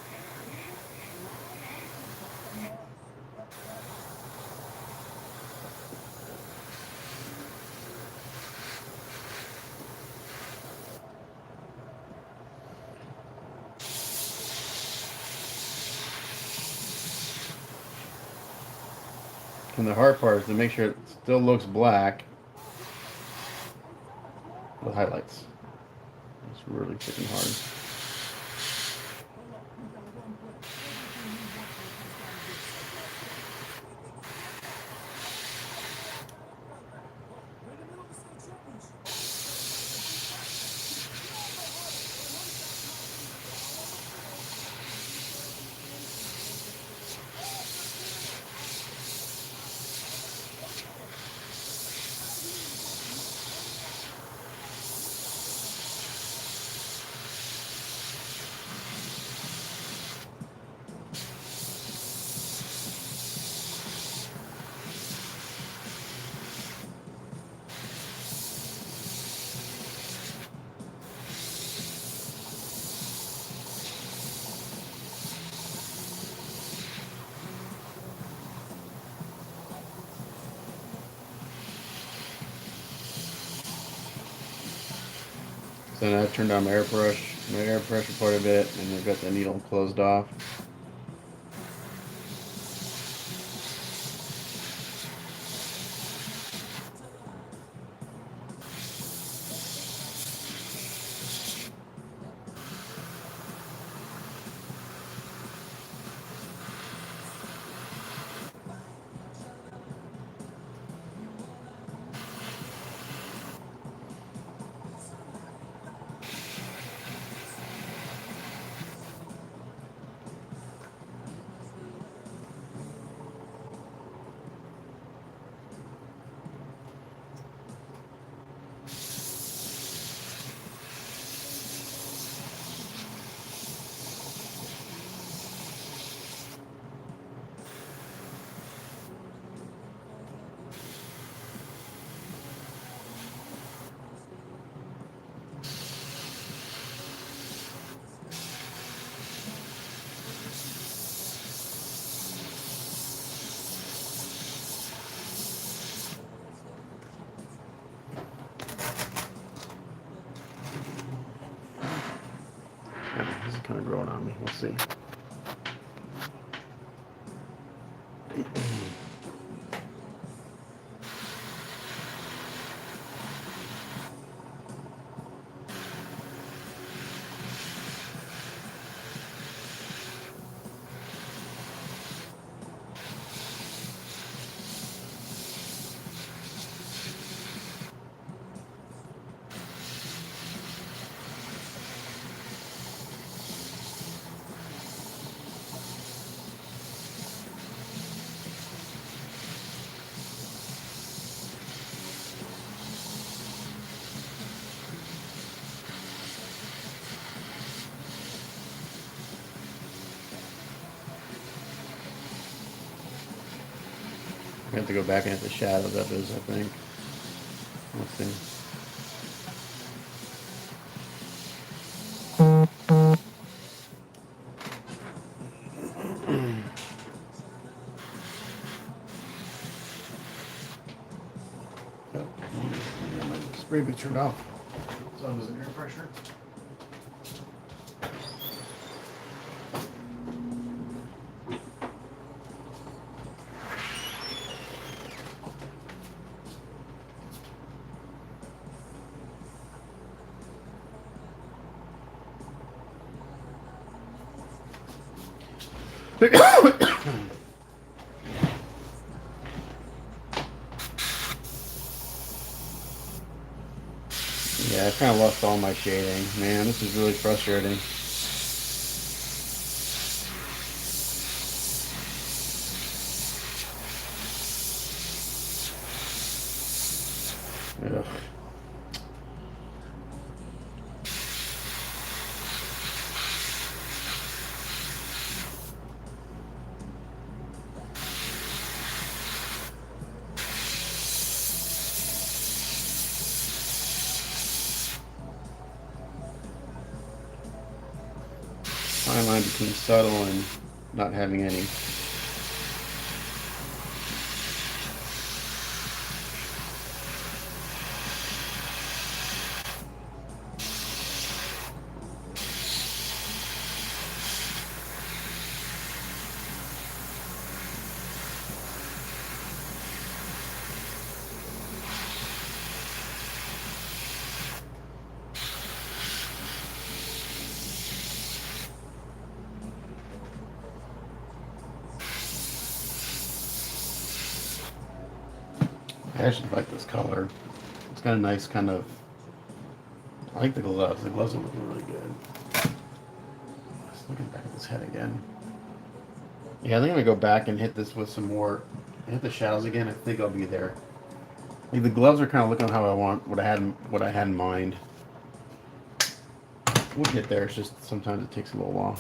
And the hard part is to make sure it still looks black with highlights. It's really freaking hard. Then I turned on my air pressure part of it, and I've got the needle closed off. This is kind of growing on me. We'll see. I have to go back and hit the shadows of this, I think. Let's see. Oh, my spray bit turned off. So it was an air pressure. Yeah, I kind of lost all my shading. Man, this is really frustrating. Ugh. Fine line between subtle and not having any. I actually like this color. It's got a nice kind of. I like the gloves. The gloves are looking really good. Just looking back at this head again. Yeah, I think I'm gonna go back and hit this with some more. Hit the shadows again. I think I'll be there. Like the gloves are kind of looking how I want. What I had in mind. We'll get there. It's just sometimes it takes a little while.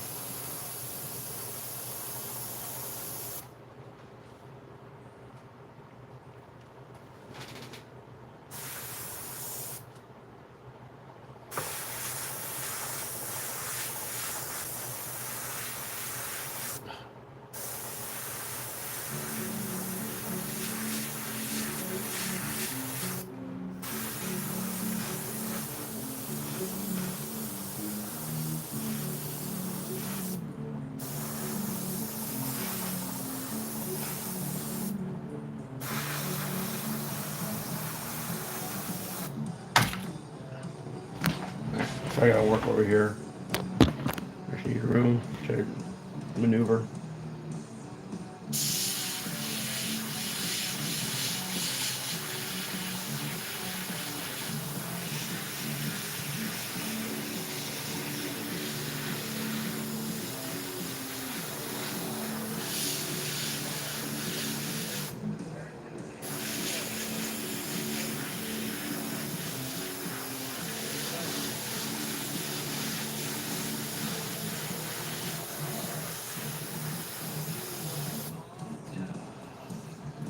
I gotta work over here. Actually, your room. Try to maneuver.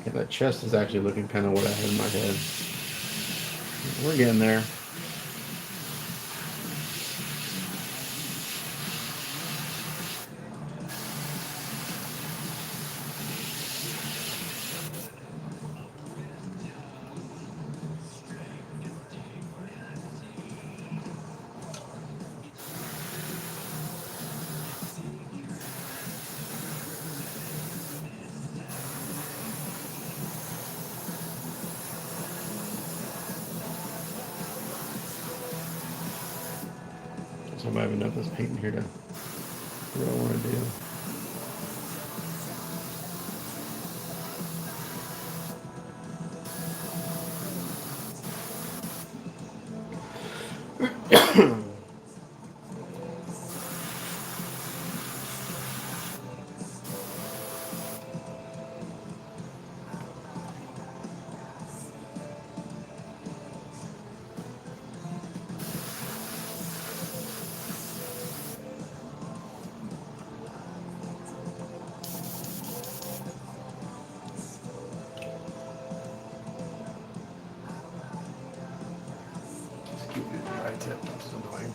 Okay, that chest is actually looking kind of what I had in my head. We're getting there. So I might have enough of this paint in here to do what I want to do. Just keep it dry tip. That's annoying.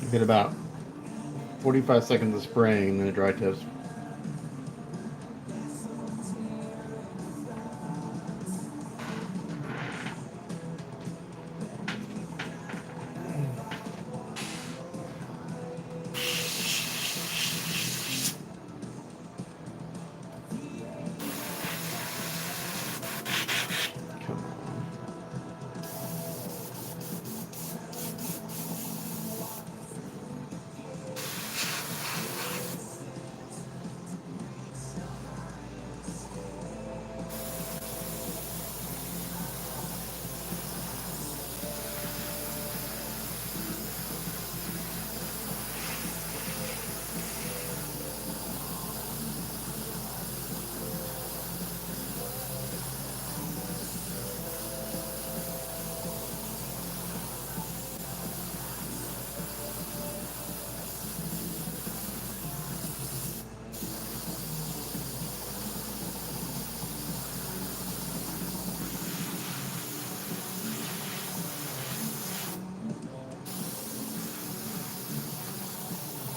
You get about 45 seconds of spraying and then it dry tips. Come on.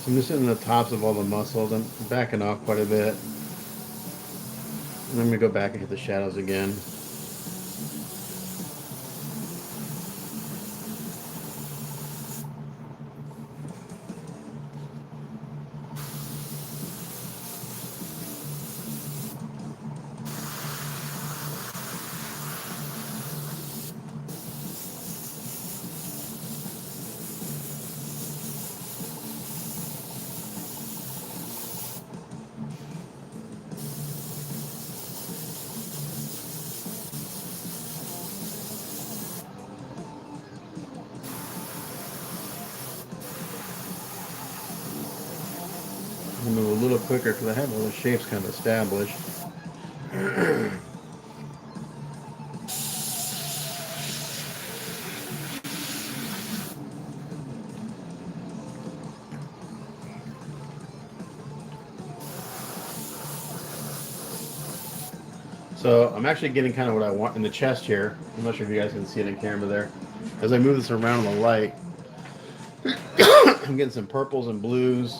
So I'm just hitting the tops of all the muscles. I'm backing off quite a bit. And I'm going to go back and hit the shadows again. I'll move a little quicker because I have all the shapes kind of established. So I'm actually getting kind of what I want in the chest here. I'm not sure if you guys can see it in camera there. As I move this around in the light, I'm getting some purples and blues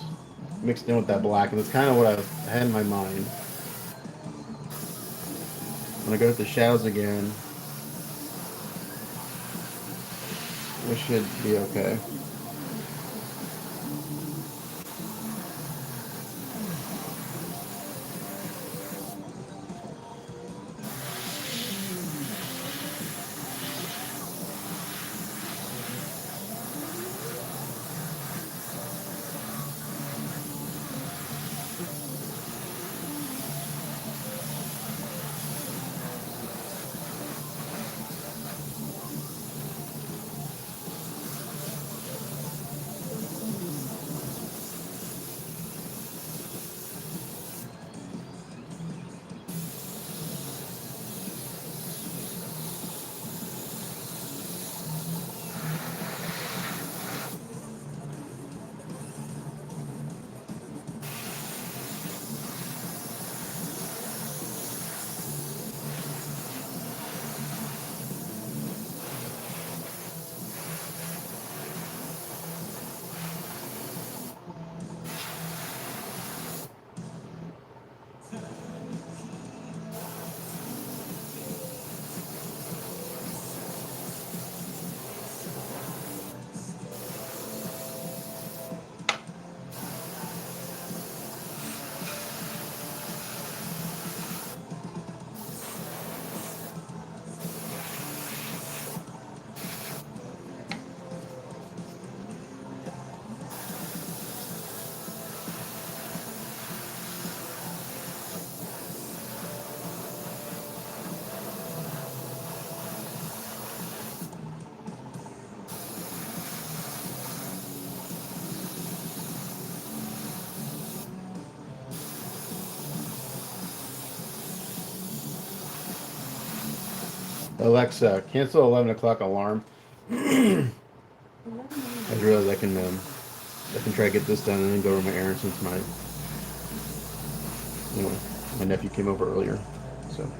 mixed in with that black, and it's kind of what I had in my mind. When I go with the shadows again, we should be okay. Alexa, cancel 11 o'clock alarm. I just realized I can try to get this done and then go to my errands since you know, my nephew came over earlier. So.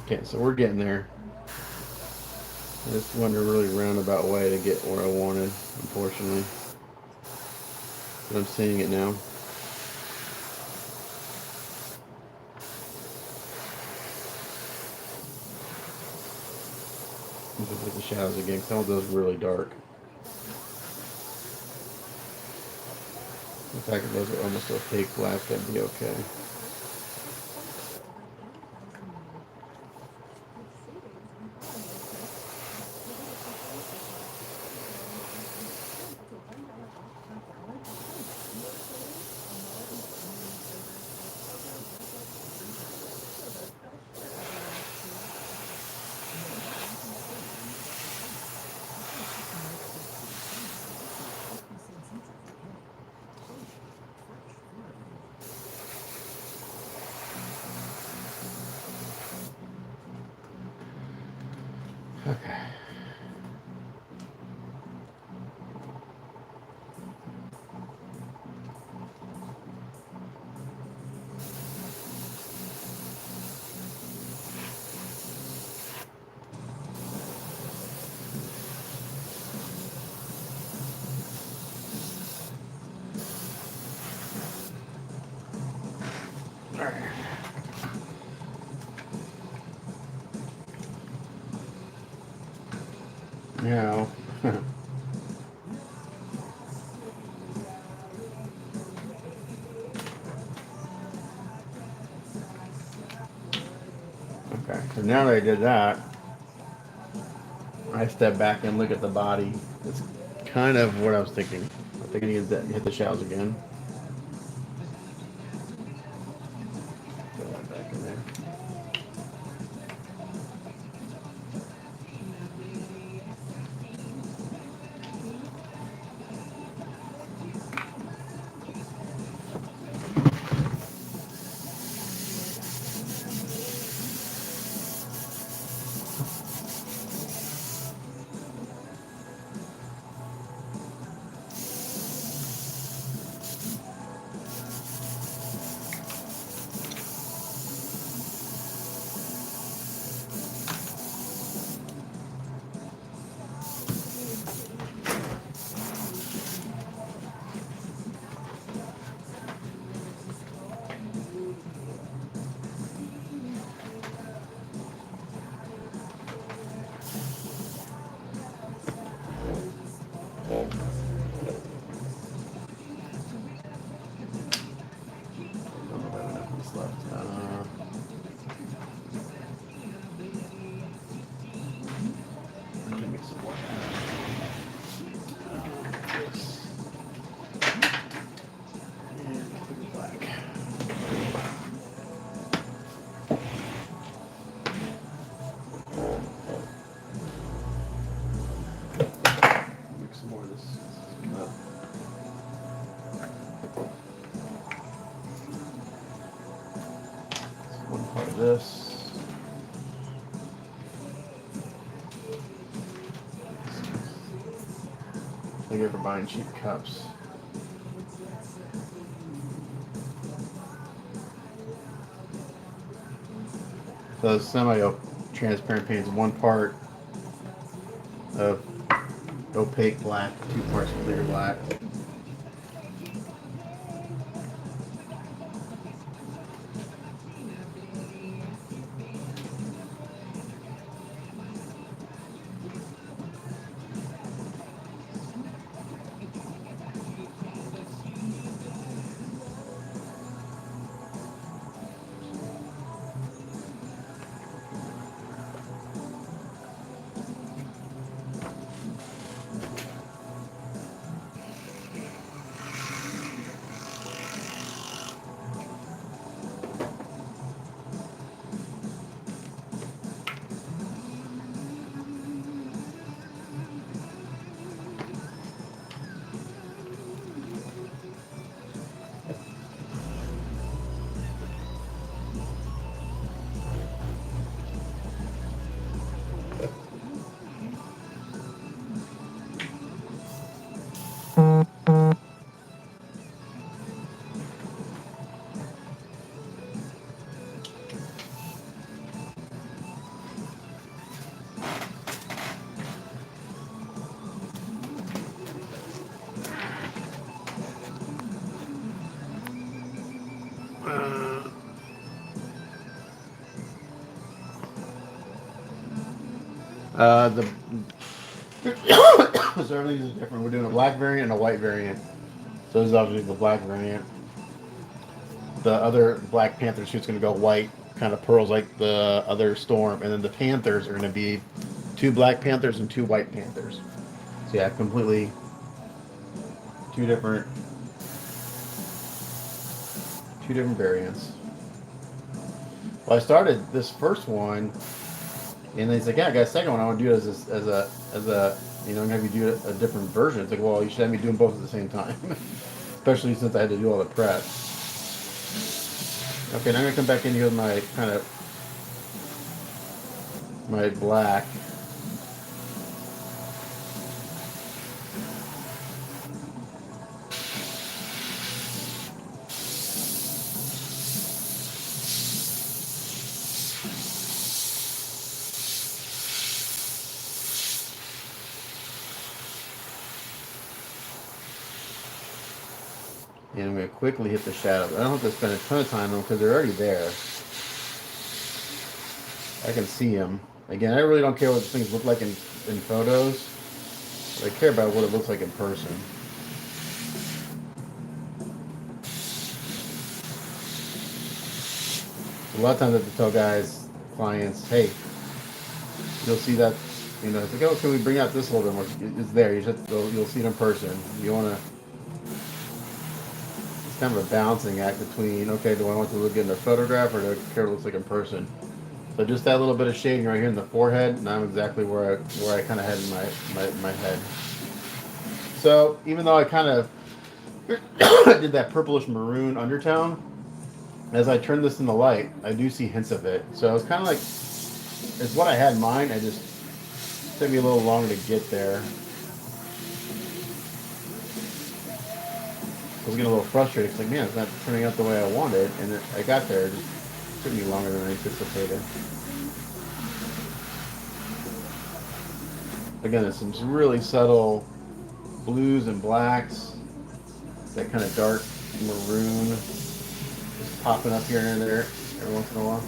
Okay, so we're getting there. I just went a really roundabout way to get where I wanted, unfortunately. But I'm seeing it now. Look at the shadows again, because I want those really dark. The fact that those are almost opaque black, that'd be okay. Okay. All right. Now, okay, so now that I did that, I step back and look at the body. It's kind of what I was thinking. I'm thinking hit the shallows again. Throw that back in there. This. Thank you for buying cheap cups. So semi-transparent paint is 1 part of opaque black, 2 parts clear black. The so everything is different. We're doing a black variant and a white variant. So this is obviously the black variant. The other Black Panther suit's going to go white, kind of pearls like the other Storm, and then the Panthers are going to be 2 Black Panthers and 2 White Panthers. So yeah, completely 2 different variants. Well, I started this first one, and he's like, "Yeah, I got a second one. I want to do it as a I'm gonna have you do a different version." It's like, well, you should have me doing both at the same time, especially since I had to do all the prep. Okay, now I'm gonna come back in here with my my black. And I'm going to quickly hit the shadows. I don't have to spend a ton of time on them because they're already there. I can see them. Again, I really don't care what things look like in photos. But I care about what it looks like in person. A lot of times I have to tell guys, clients, hey, you'll see that You know, it's like, oh, can we bring out this a little bit more? It's there. You'll see it in person. You want to. It's kind of a balancing act between, okay, do I want to look good in a photograph or do I care what it looks like in person? So just that little bit of shading right here in the forehead, and I'm exactly where I kind of had in my head. So even though I kind of did that purplish maroon undertone, as I turn this in the light, I do see hints of it. So it's kind of like it's what I had in mind. I just took me a little longer to get there. I was getting a little frustrated. It's like, man, it's not turning out the way I wanted, and I got there. It just took me longer than I anticipated. Again, there's some really subtle blues and blacks, that kind of dark maroon just popping up here and there every once in a while.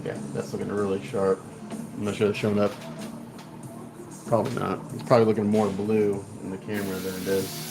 Yeah, that's looking really sharp. I'm not sure it's showing up. Probably not. It's probably looking more blue in the camera than it is.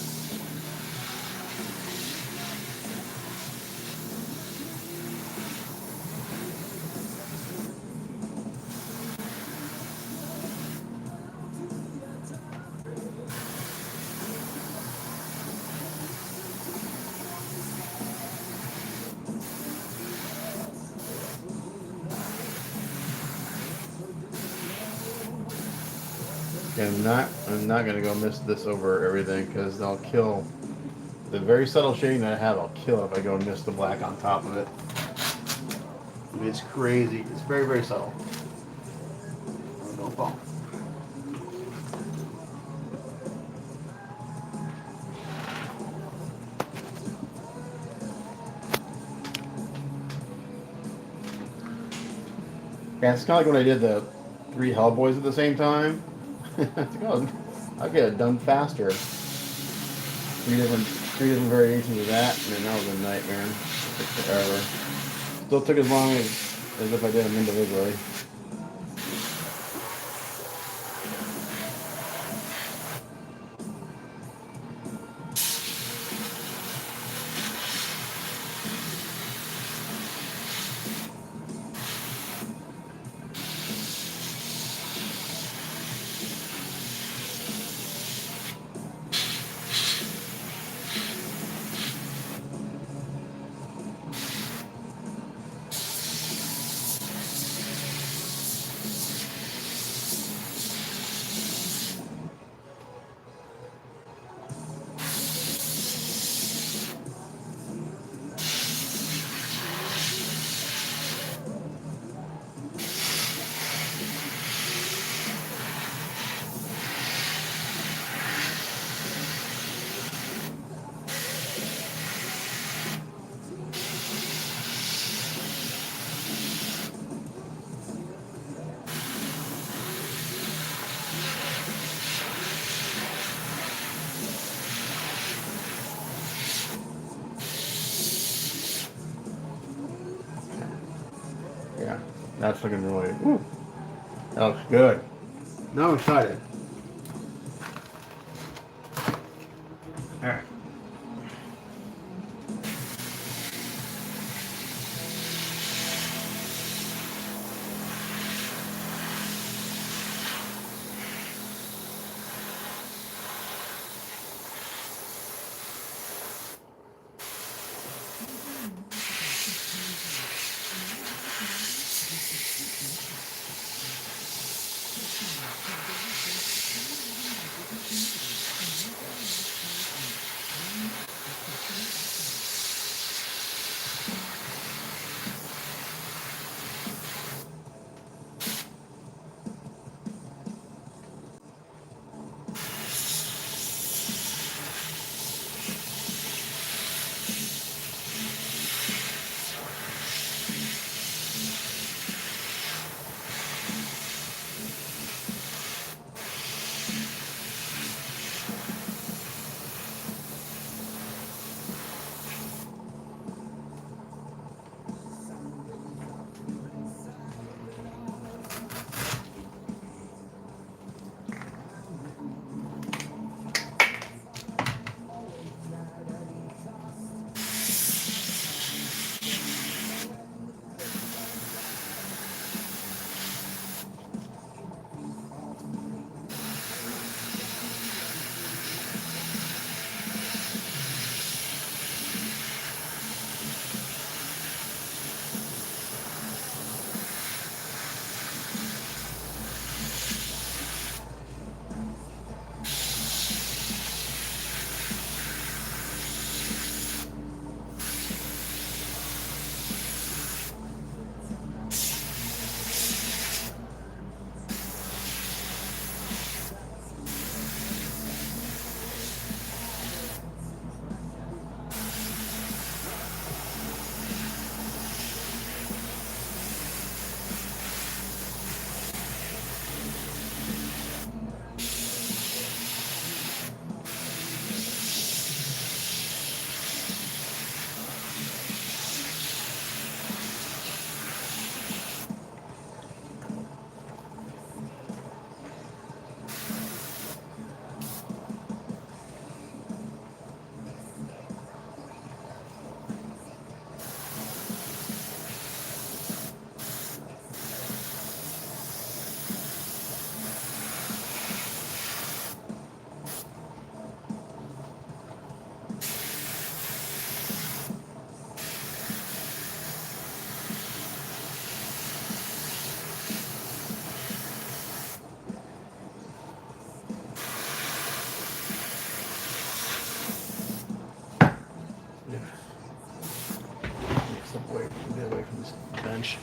I'm not gonna go miss this over everything because I'll kill the very subtle shading that I have. I'll kill if I go and miss the black on top of it. I mean, it's crazy. It's very, very subtle. Don't fall. Yeah, it's kind of like when I did the three Hellboys at the same time. I'll get it done faster. Three different variations of that, and that was a nightmare. It took forever. Still took as long as if I did them individually. Yeah, that's looking really. Ooh, that looks good. Now I'm excited. All right. Yeah. Step away, get away from this bench.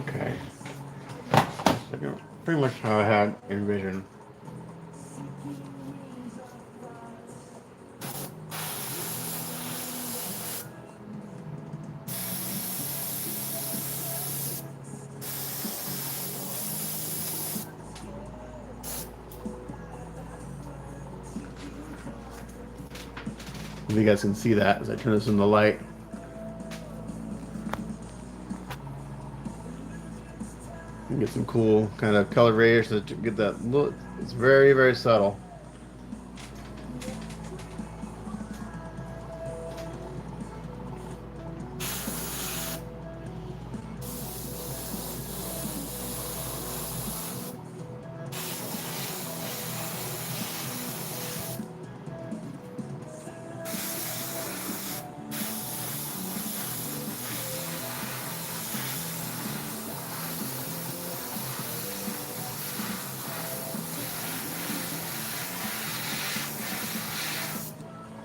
Okay. Okay. Pretty much how I had envisioned. If you guys can see that as I turn this in the light. You get some cool kind of color variation to get that look. It's very, very subtle.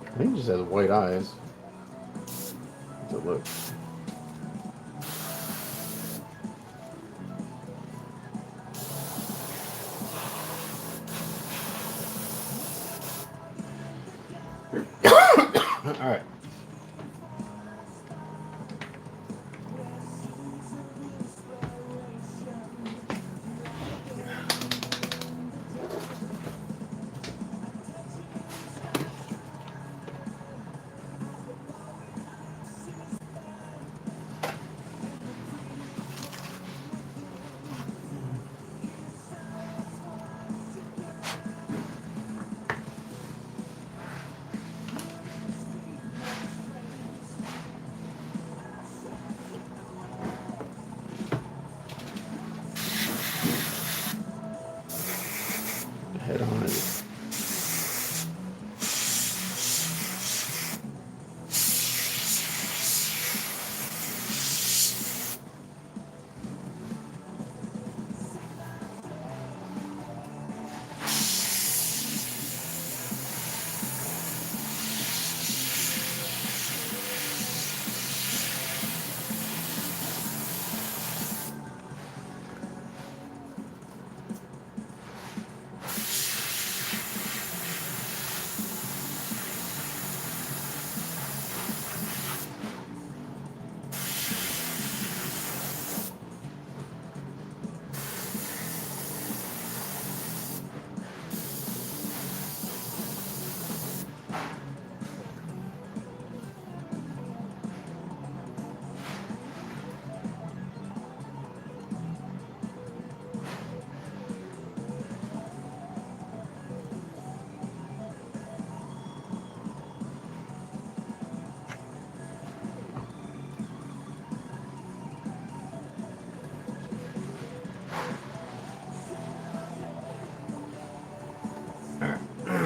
I think it just has white eyes. What's it look? All right.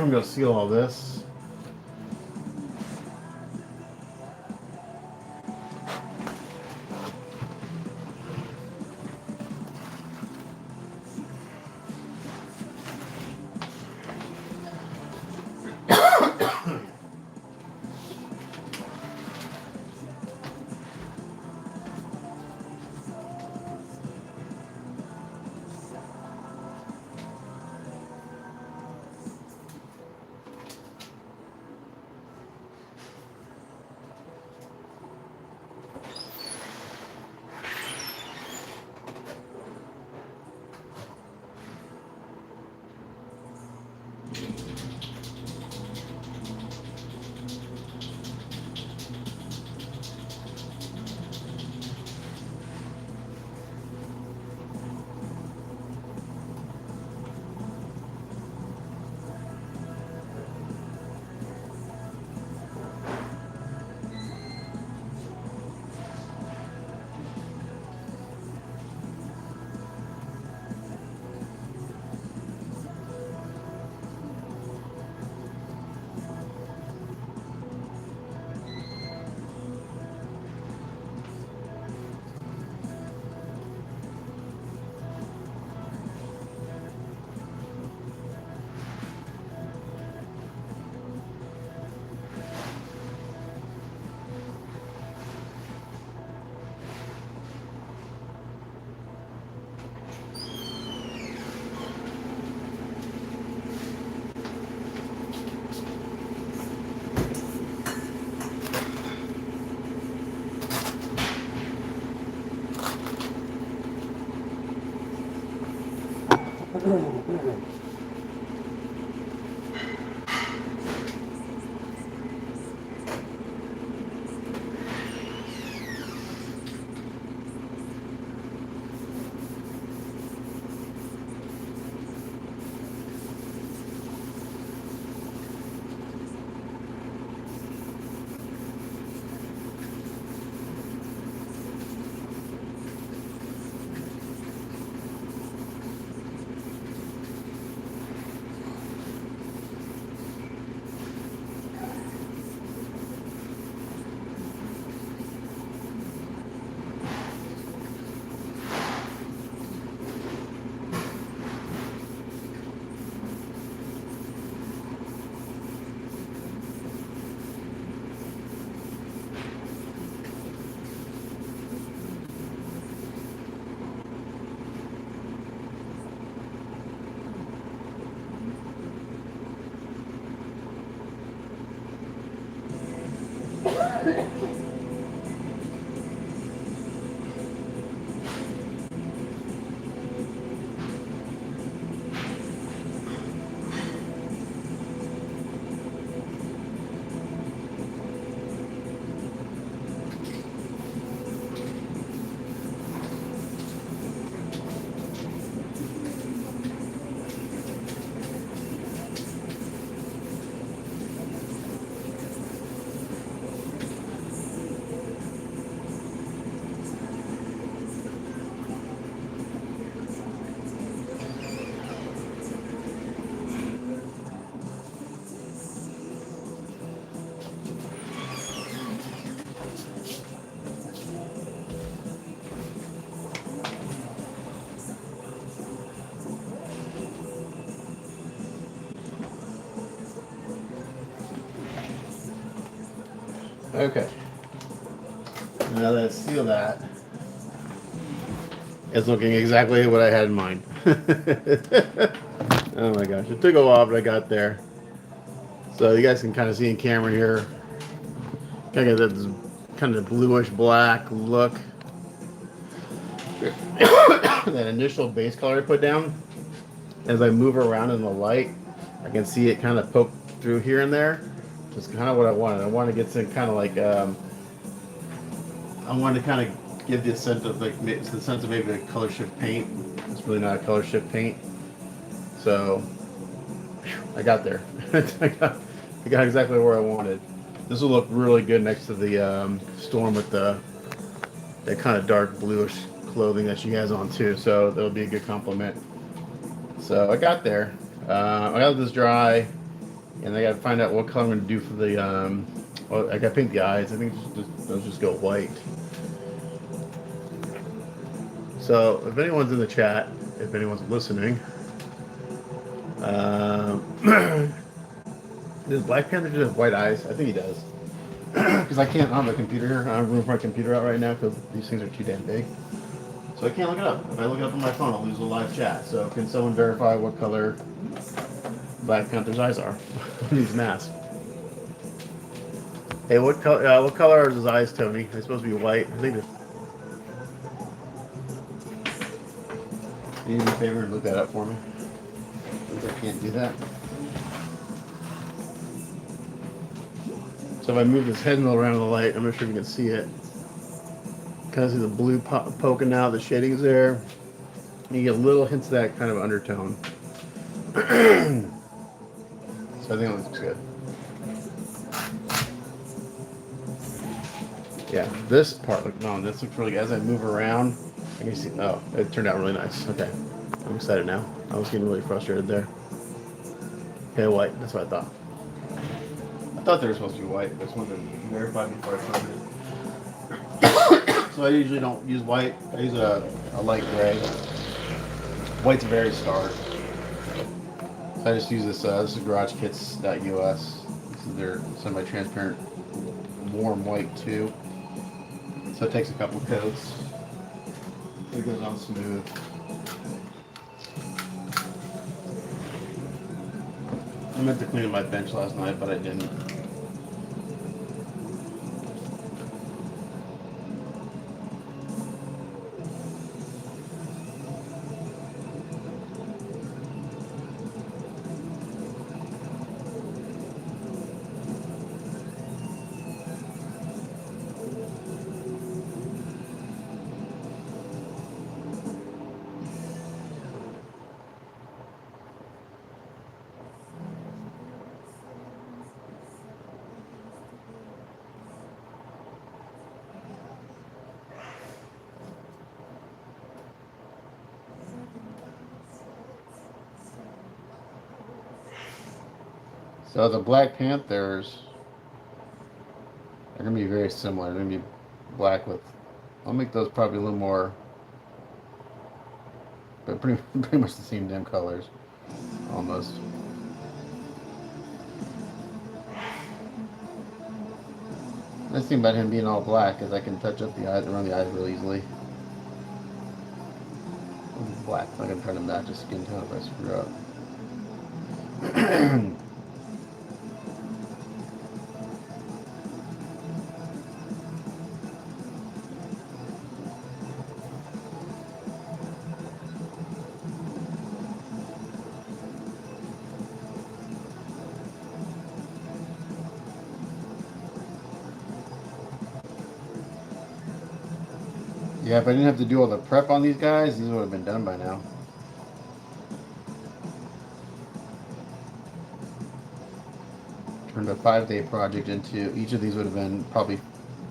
I'm gonna seal all this. Okay. Now that I seal that, it's looking exactly what I had in mind. Oh my gosh, it took a while, but I got there. So you guys can kind of see in camera here, kind of get that kind of bluish black look. That initial base color I put down, as I move around in the light, I can see it kind of poke through here and there. That's kind of what I wanted. I want to get some kind of like, I wanted to kind of give the sense of like, the sense of maybe a color shift paint. It's really not a color shift paint. So I got there. I got exactly where I wanted. This will look really good next to the storm with that kind of dark bluish clothing that she has on too. So that'll be a good compliment. So I got there. I got this dry. And I got to find out what color I'm going to do for the. Well, I got to paint the eyes. I think those just go white. So if anyone's in the chat, if anyone's listening, um, does Black Panther just have white eyes? I think he does. Because I can't on the computer here. I don't move my computer out right now because these things are too damn big. So I can't look it up. If I look it up on my phone, I'll lose the live chat. So can someone verify what color Black Panther's eyes are? These masks. Hey, what color? What color are his eyes, Tony? They're supposed to be white. I think they're. Can you do me a favor and look that up for me? I can't do that. So if I move this head mill around in the light, I'm not sure if you can see it. Kind of see the blue poking out, the shading's there. You get little hints of that kind of undertone. So I think it looks good. Yeah, this part, this looks really good. As I move around, I can see, oh, it turned out really nice. Okay, I'm excited now. I was getting really frustrated there. Okay, white, that's what I thought. I thought they were supposed to be white, but I just wanted to verify before I started. So I usually don't use white. I use a light gray. White's very stark. So I just use this. This is GarageKits.us. This is their semi-transparent warm white too. So it takes a couple coats. It goes on smooth. I meant to clean my bench last night, but I didn't. So the Black Panthers are going to be very similar. They're going to be black with, I'll make those probably a little more, but pretty much the same damn colors, almost. Nice thing about him being all black is I can touch up the eyes, around the eyes real easily. Black, so I can try to match his skin tone if I screw up. Yeah, if I didn't have to do all the prep on these guys, these would have been done by now. Turned a 5-day project into, each of these would have been probably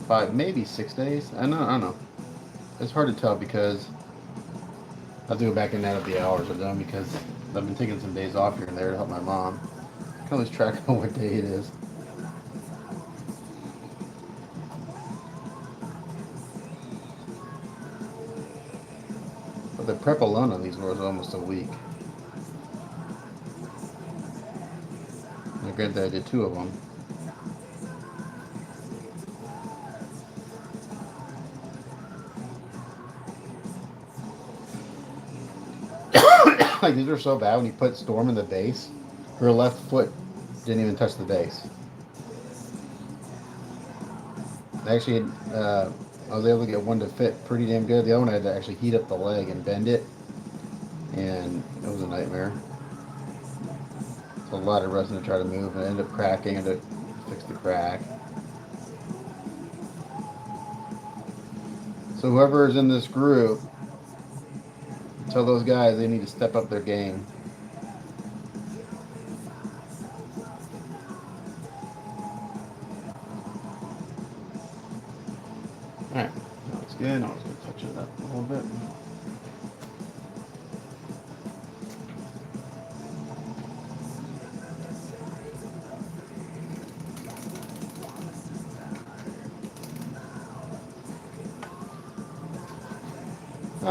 5, maybe 6 days. I don't know. It's hard to tell because I have to go back and add up the hours of them because I've been taking some days off here and there to help my mom. I can lose track of what day it is. But the prep alone on these was almost a week. And granted, I did 2 of them. Like, these are so bad when you put Storm in the base, her left foot didn't even touch the base. Actually, I was able to get one to fit pretty damn good. The other one I had to actually heat up the leg and bend it, and it was a nightmare. It's a lot of resin to try to move, and I ended up cracking. I had to fix the crack. So whoever is in this group, tell those guys they need to step up their game. Alright, that looks good. Now I'm just going to touch it up a little bit.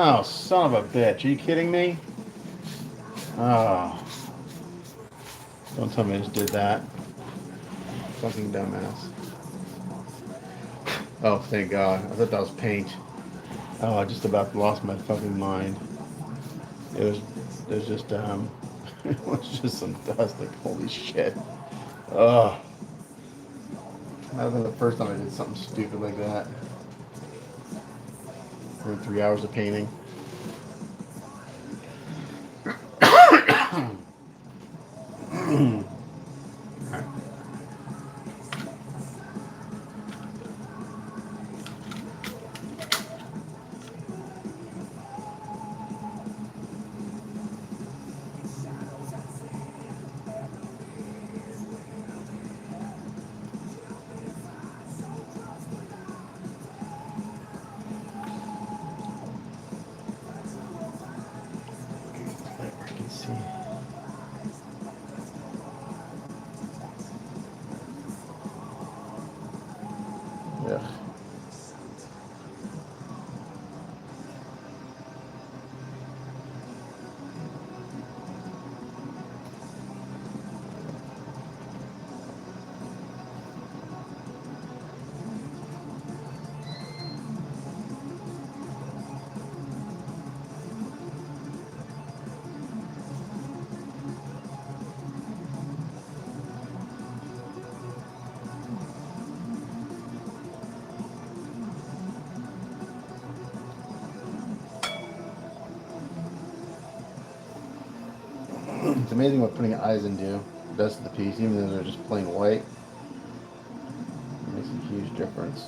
Oh, son of a bitch. Are you kidding me? Oh. Don't tell me I just did that. Fucking dumbass. Oh, thank God. I thought that was paint. Oh, I just about lost my fucking mind. It was, it was just, it was just some dust. Like, holy shit. Ugh. That was the first time I did something stupid like that. For 3 hours of painting. I can see. Ugh. It's amazing what putting eyes into does to the piece, even though they're just plain white. It makes a huge difference.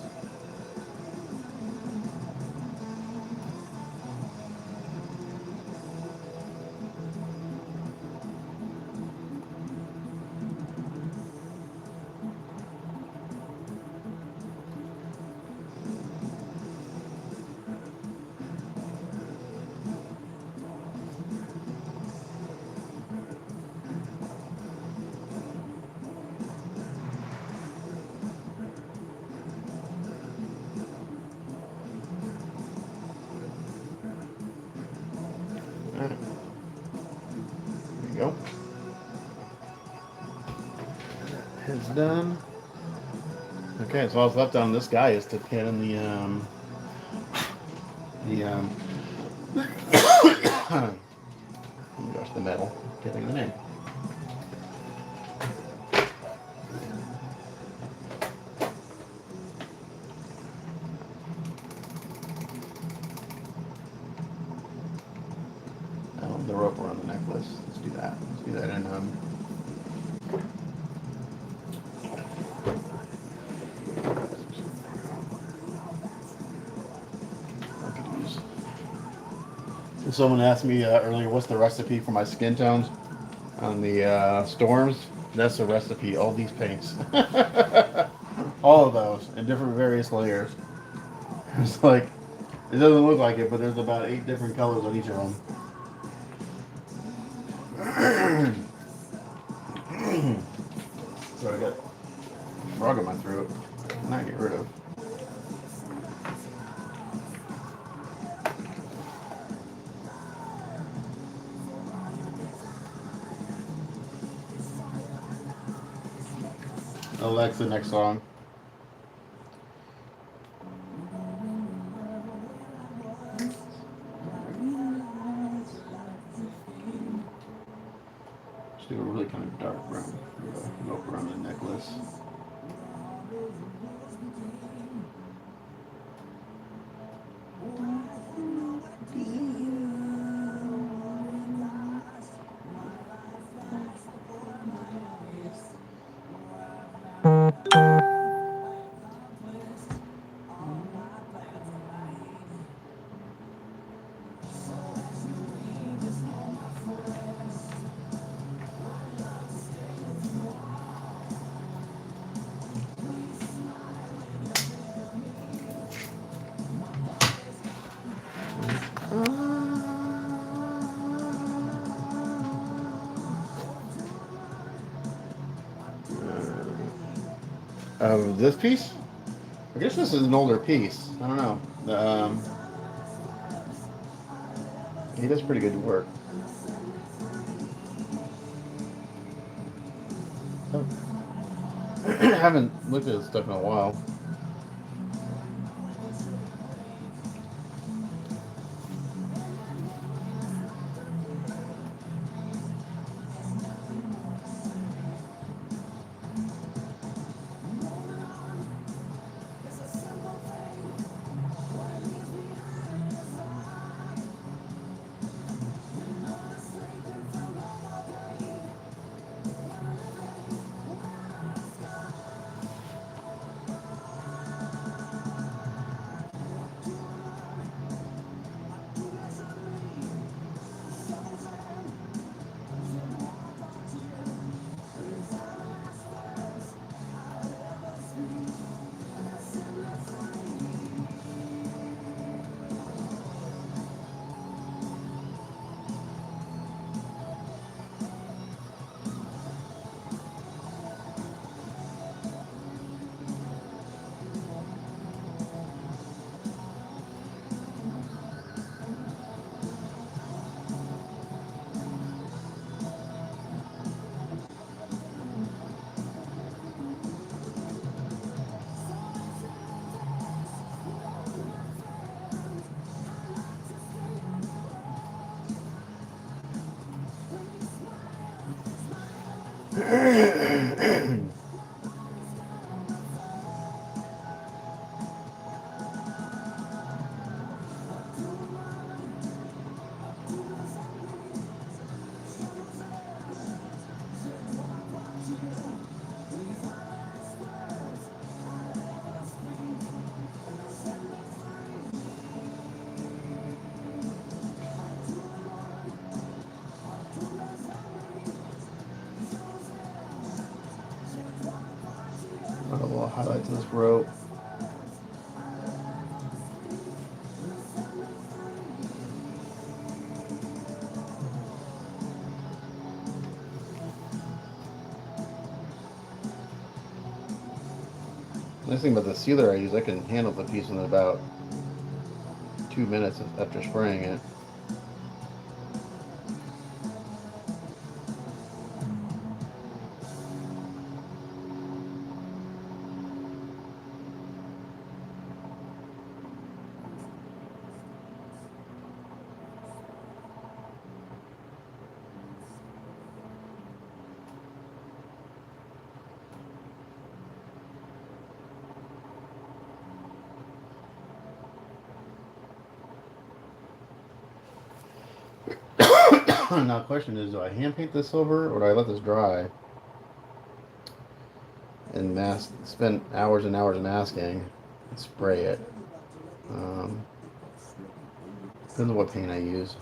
Alright, there you go. Head's done. Okay, so all that's left on this guy is to pin in oh my gosh, the metal. Getting the name. The rope around the necklace. Let's do that. Let's do that in I could use. Someone asked me earlier, what's the recipe for my skin tones on the storms? That's the recipe. All these paints, all of those in different various layers. It's like it doesn't look like it, but there's about 8 different colors on each of them. So I got a frog in my throat. Not get rid of. Alexa, next song. Just do a really kind of dark brown rope around the necklace. This piece? I guess this is an older piece. I don't know. He does pretty good work. I haven't looked at his stuff in a while. Got a little highlights in this rope. Nice thing about the sealer I use, I can handle the piece in about 2 minutes after spraying it. Now the question is, do I hand paint this silver or do I let this dry and mask, spend hours and hours masking and spray it? Depends on what paint I use.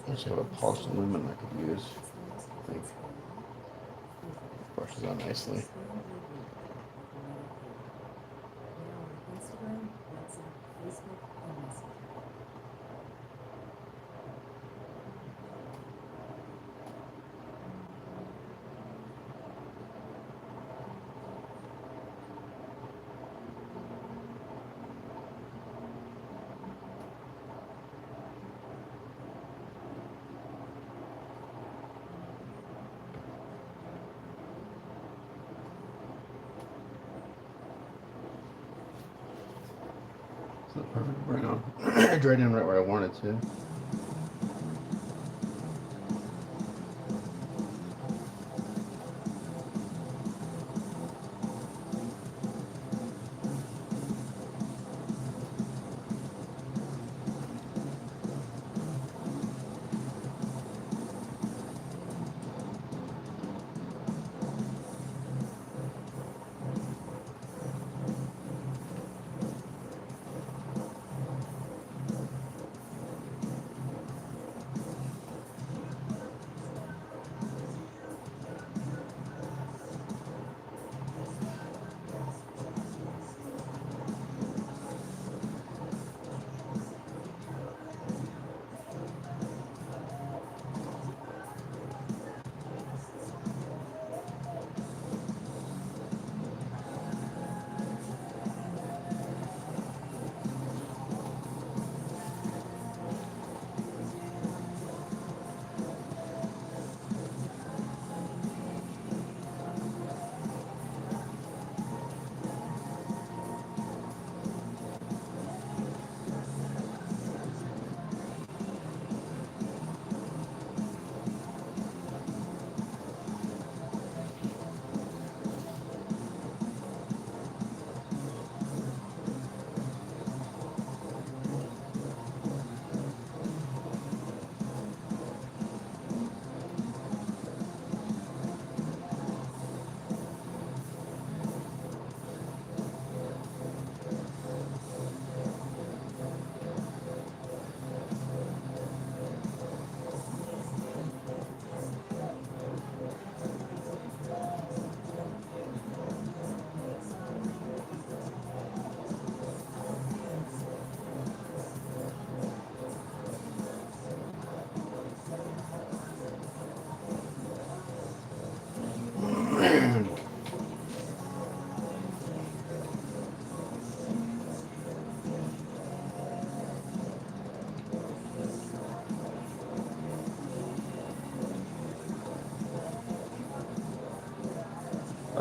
I actually have a polished aluminum I could use. I think brushes out nicely. It's not perfect brown. I dried in right where I wanted to.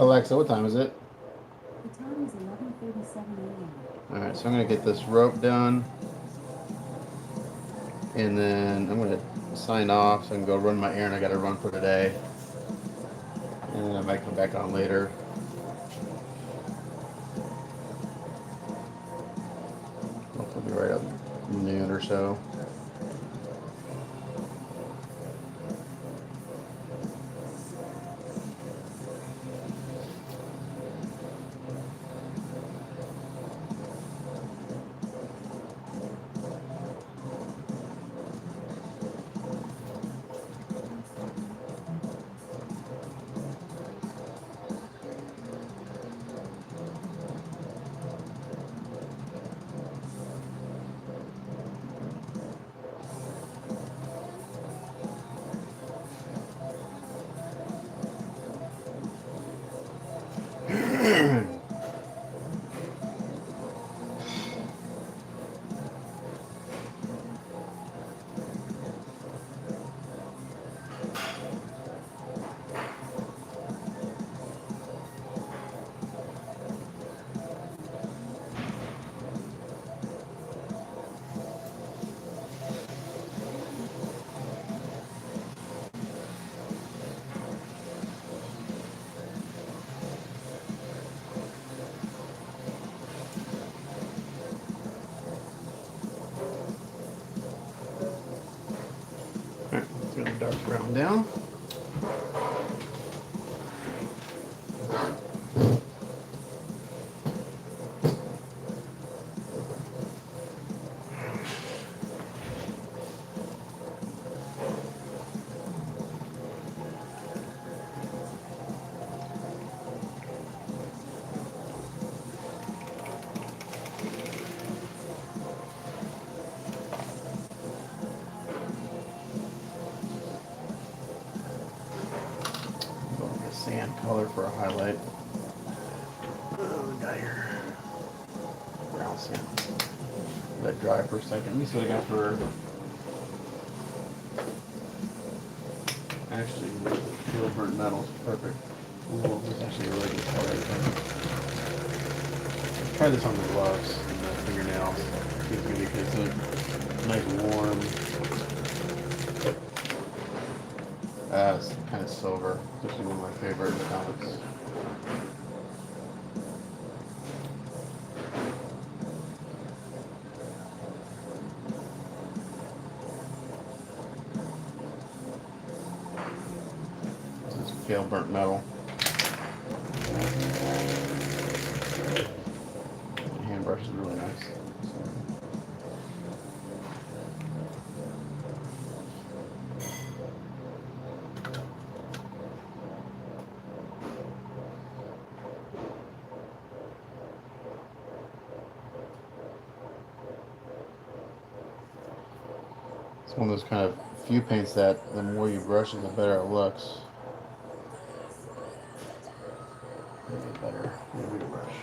Alexa, what time is it? The time is 11:37 a.m. Alright, so I'm going to get this rope done. And then I'm going to sign off so I can go run my errand I got to run for today. And then I might come back on later. Hopefully be right up noon or so. Alright, let's get the dark brown down. Sand color for a highlight. What we got here? Brown sand. Let it dry for a second. Let me see what I got for. Actually, pure burnt metal is perfect. Ooh, this is actually a really good color. I think. Try this on the gloves and the fingernails. See if it's gonna be nice warm. It's kind of silver. This is one of my favorite metallics. This is pale burnt metal. The hand brush is really nice. It's one of those kind of few paints that the more you brush it, the better it looks. Maybe better. Maybe brush.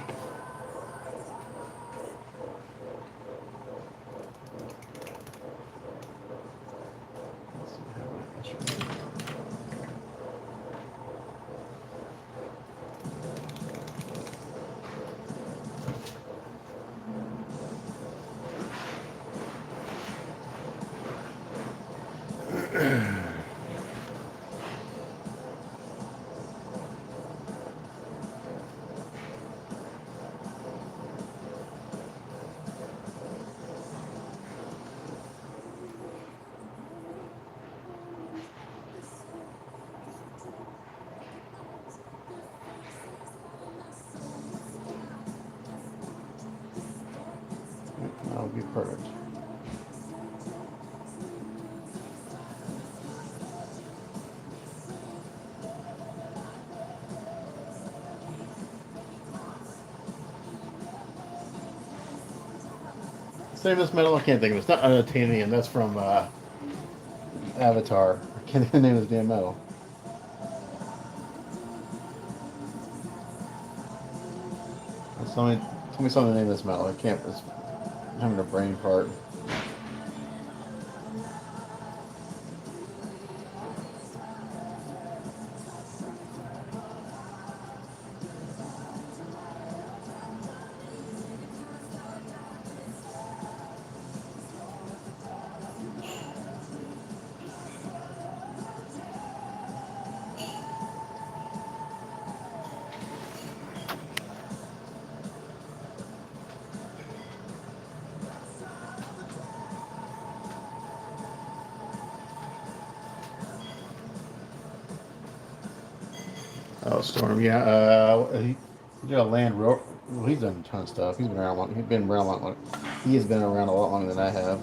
Let's see how much. That would be perfect. Same as metal, I can't think of it. It's not unobtainium, that's from Avatar. I can't think of the name of this damn metal. Tell me something of the name of this metal. I can't, I'm having a brain fart. Oh, Storm. Yeah. He did a land. Well, he's done a ton of stuff. He's been around long. He's been around long. He has been around a lot longer than I have.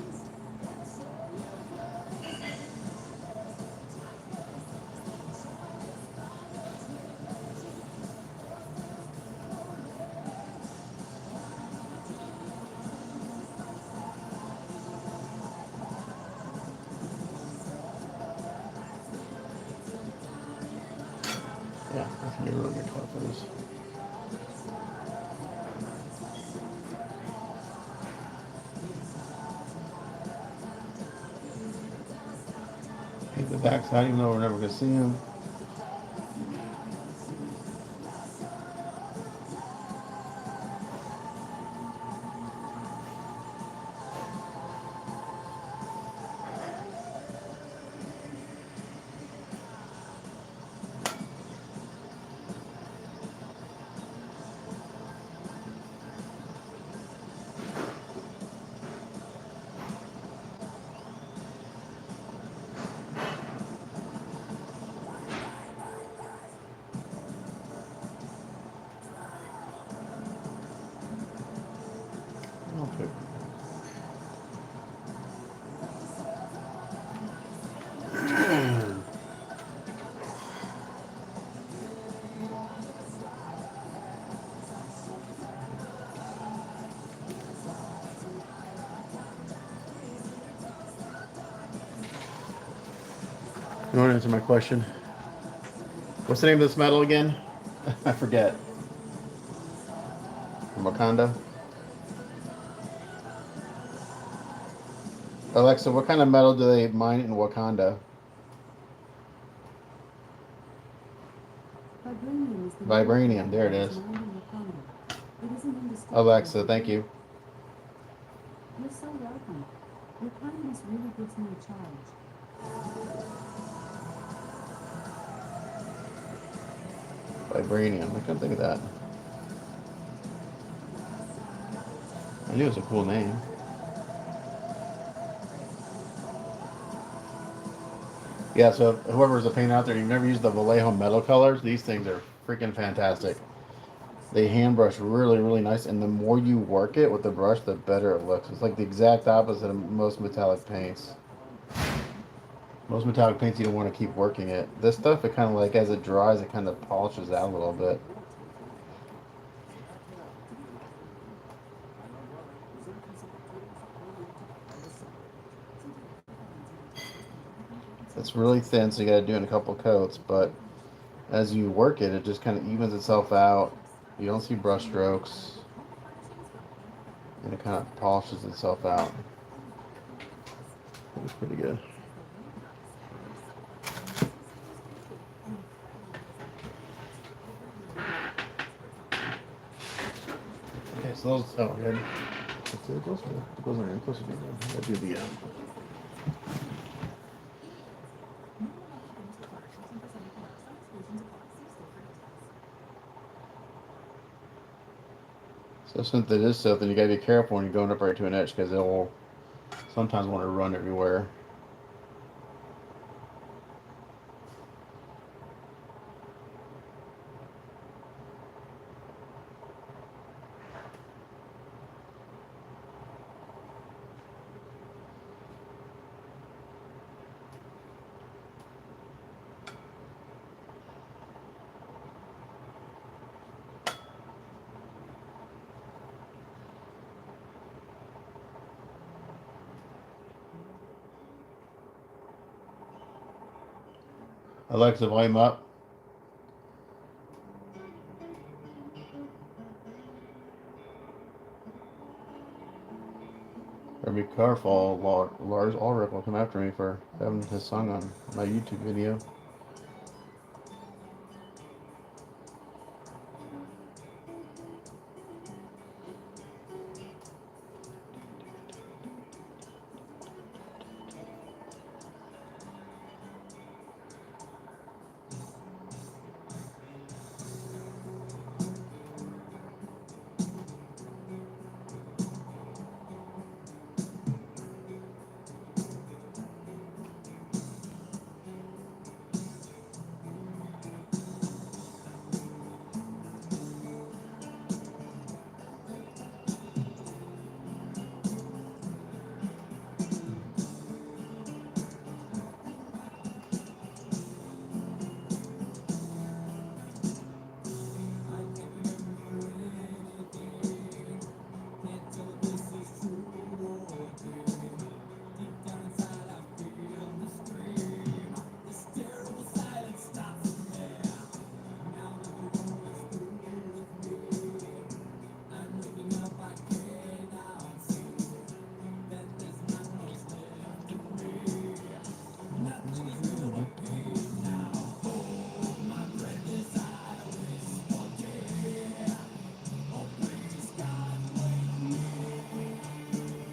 Yeah, that's gonna be a really good car for this. Hit the backside, even though we're never gonna see him. Okay. You want to answer my question? What's the name of this metal again? I forget. From Wakanda. Alexa, what kind of metal do they mine in Wakanda? Vibranium is the Vibranium. There it is. It is an indestructible. Alexa, thank you. You're so welcome. Your kindness really gives me a charge. Vibranium. I couldn't think of that. I knew it was a cool name. Yeah, so whoever's a paint out there, you've never used the Vallejo metal colors, these things are freaking fantastic. They hand brush really, really nice, and the more you work it with the brush, the better it looks. It's like the exact opposite of most metallic paints. Most metallic paints, you don't want to keep working it. This stuff, it kind of like, as it dries, it kind of polishes out a little bit. It's really thin, so you got to do it in a couple coats, but as you work it, it just kind of evens itself out. You don't see brush strokes, and it kind of polishes itself out. It's pretty good. Okay, so those, oh, good. That's it. Those are close to being done. I gotta do the, so since it is soap, then you gotta be careful when you're going up right to an edge, because it will sometimes want to run everywhere. Alexa, volume up. Better be careful. Lars Ulrich will come after me for having his song on my YouTube video.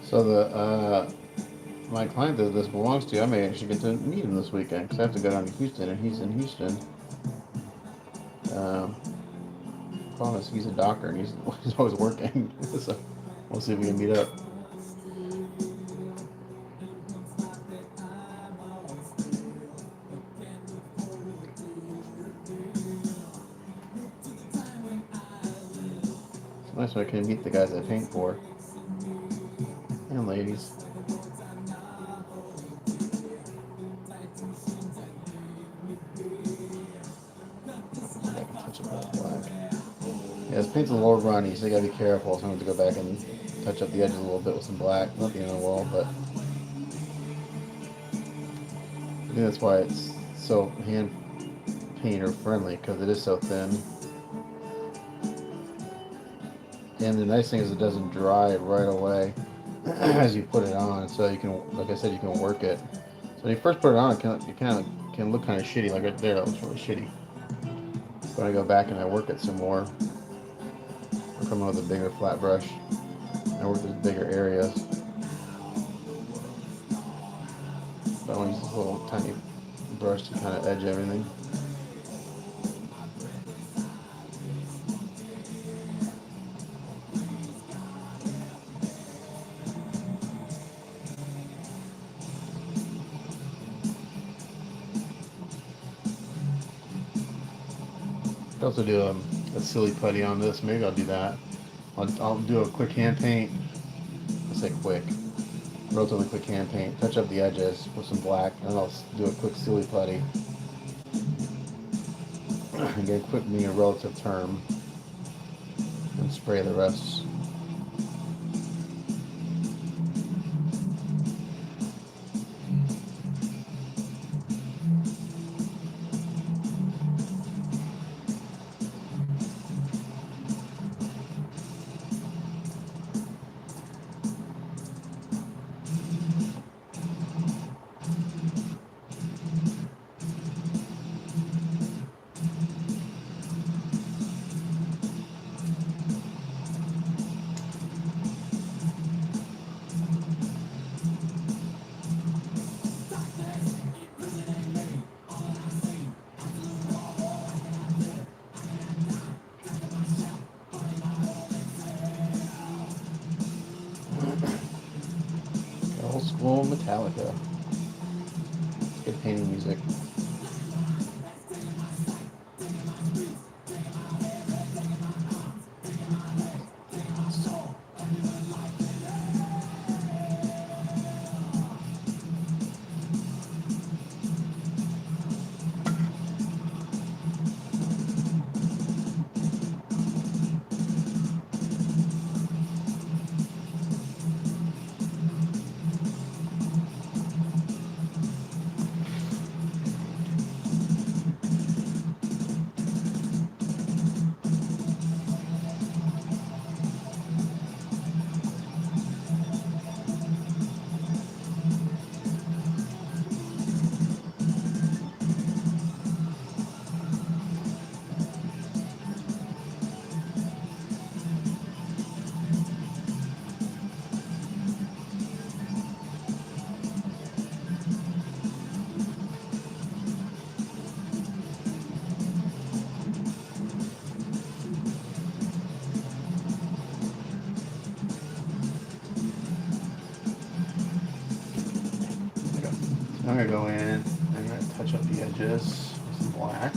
So the my client that this belongs to, I may actually get to meet him this weekend because I have to go down to Houston, and he's in Houston. Um, Problem is, he's a doctor and he's always working. So we'll see if we can meet up. It's nice when I can meet the guys I paint for and ladies. I can touch up that black. Yeah, this paint's a little runny, so you gotta be careful. So I'm going to go back and touch up the edges a little bit with some black. Not the end of the wall, but I think that's why it's so hand painter friendly, because it is so thin. And the nice thing is it doesn't dry right away as you put it on, so you can, like I said, you can work it. So when you first put it on, it kind of can look kind of shitty. Like right there, that looks really shitty. When I go back and I work it some more, I come in with a bigger flat brush. I work those bigger areas. But I want to use this little tiny brush to kind of edge everything. I also do a silly putty on this. Maybe I'll do that. I'll do a quick hand paint. I say quick, relatively quick hand paint. Touch up the edges with some black, and then I'll do a quick silly putty. Again, quick being a relative term, and spray the rest. Old school Metallica. Good painting music. I'm gonna go in and I'm gonna touch up the edges with some black.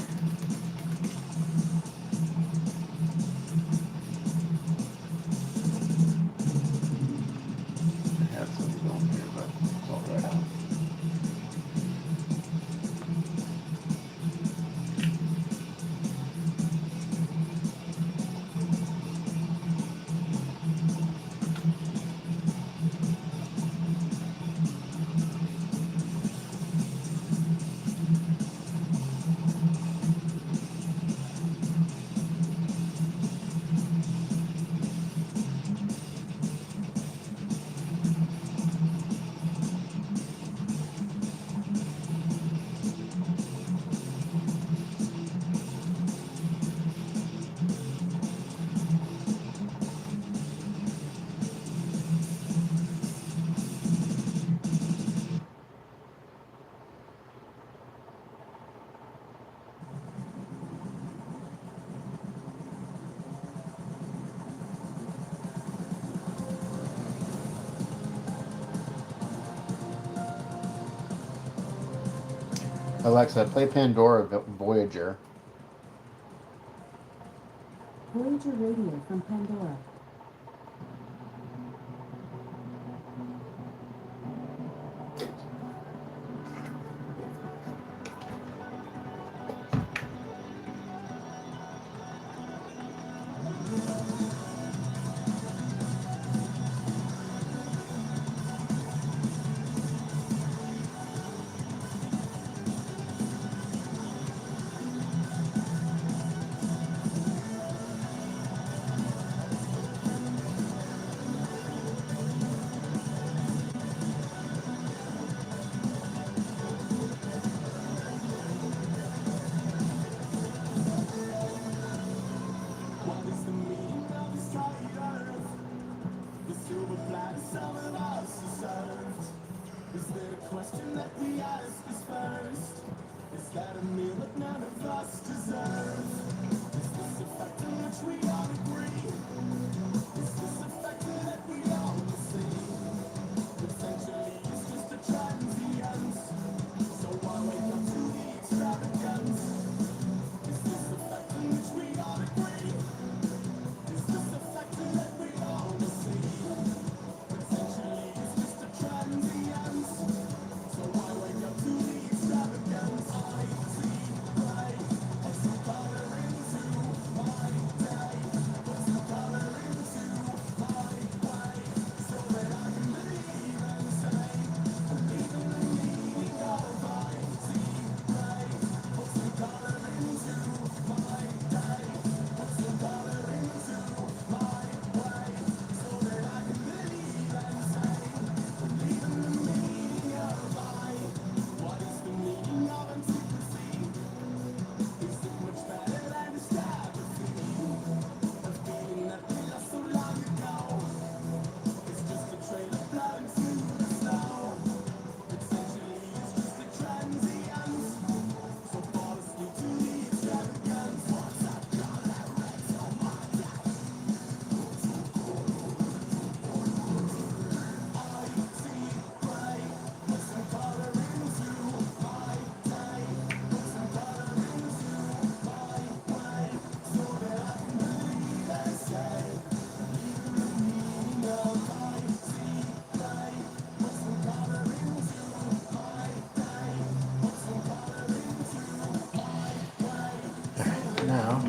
I had something going here, but it's all right out. Alexa, play Pandora Voyager. Voyager Radio from Pandora. Now,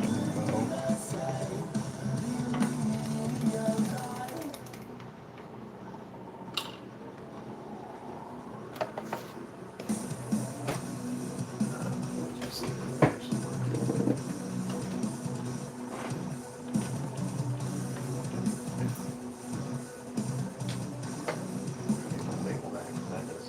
label that. That is.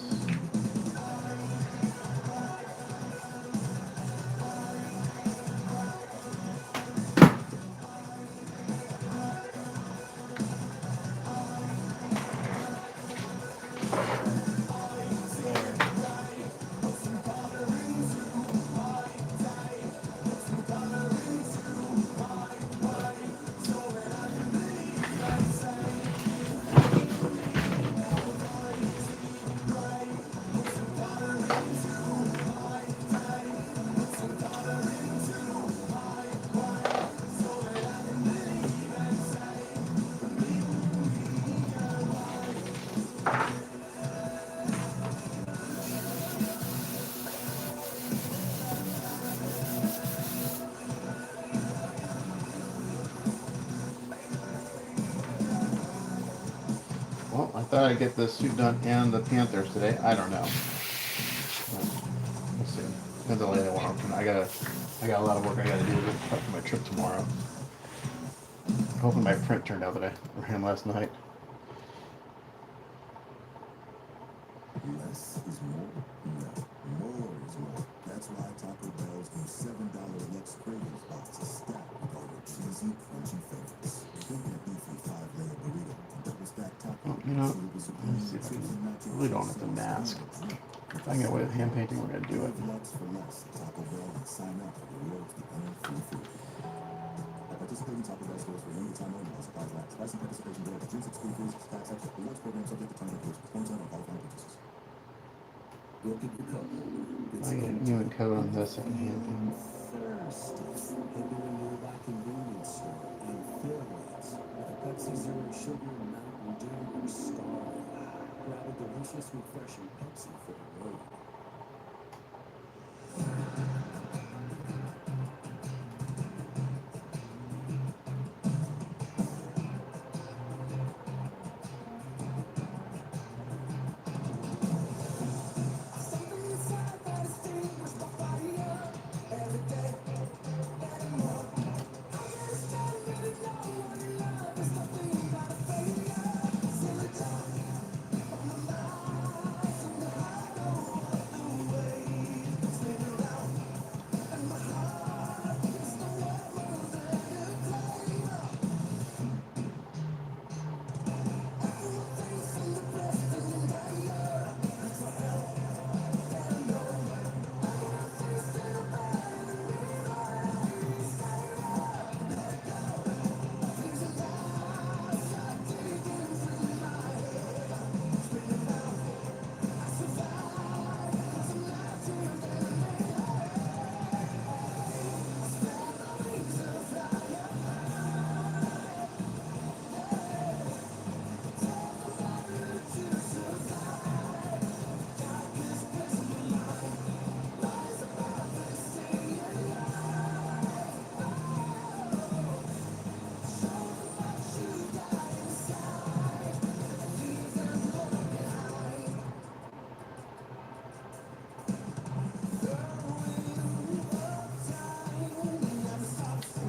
Well, I thought I'd get the suit done and the Panthers today. I don't know. We'll see. Depends on how late I want to. I got a lot of work I got to do to prep for my trip tomorrow. Hoping my print turned out that I ran last night. Less is more? No, more is more. That's why Taco Bell's new $7 Lux Cravings box is stacked with all your cheesy, crunchy favorites. Think that beefy 5-layer burrito, double stacked taco, Well, you know, let me see if I can. I really don't have to mask. If I can get away with hand painting, we're gonna do it. Lux for less. Taco Bell and sign up for rewards depending free food. At participating Taco Bell stores for limited time only while supplies last. Price and participation varies. Drinks exclusive, tax extra. Rewards program subject to terms and conditions. Points on qualifying purchases. Go pick your cup holder. Get I some get a Panther. new code on this Feeling secondhand thing. thirsty? Head to a nearby convenience store and fill it with a Pepsi Zero Sugar, Mountain Dew, or Starlight. Grab a delicious, refreshing Pepsi for the road.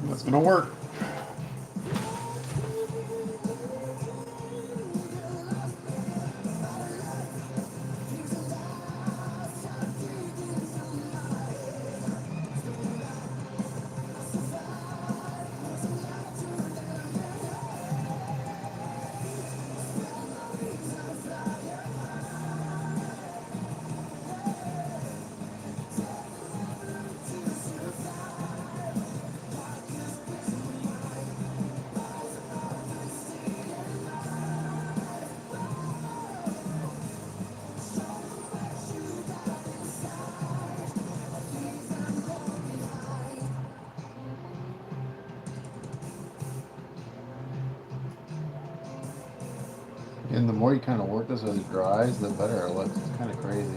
That's gonna work. And the more you kind of work this as it dries, the better it looks. It's kind of crazy.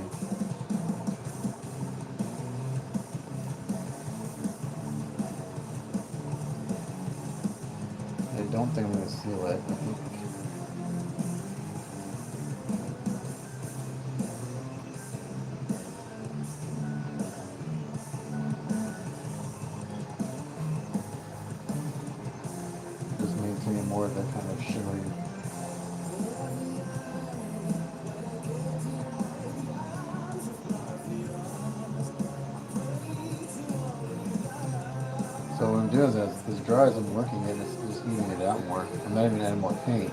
I don't think I'm going to seal it. I think just maintain more of that kind of shimmery. So what I'm doing is as this dries, I'm working it, it's just evening it out more. I'm not even adding more paint.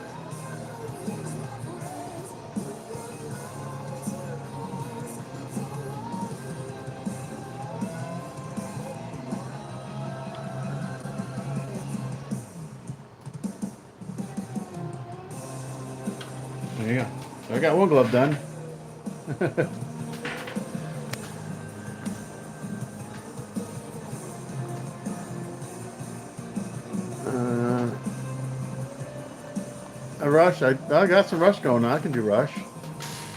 There you go. So I got one glove done. uh, a rush. I got some rush going on. I can do rush.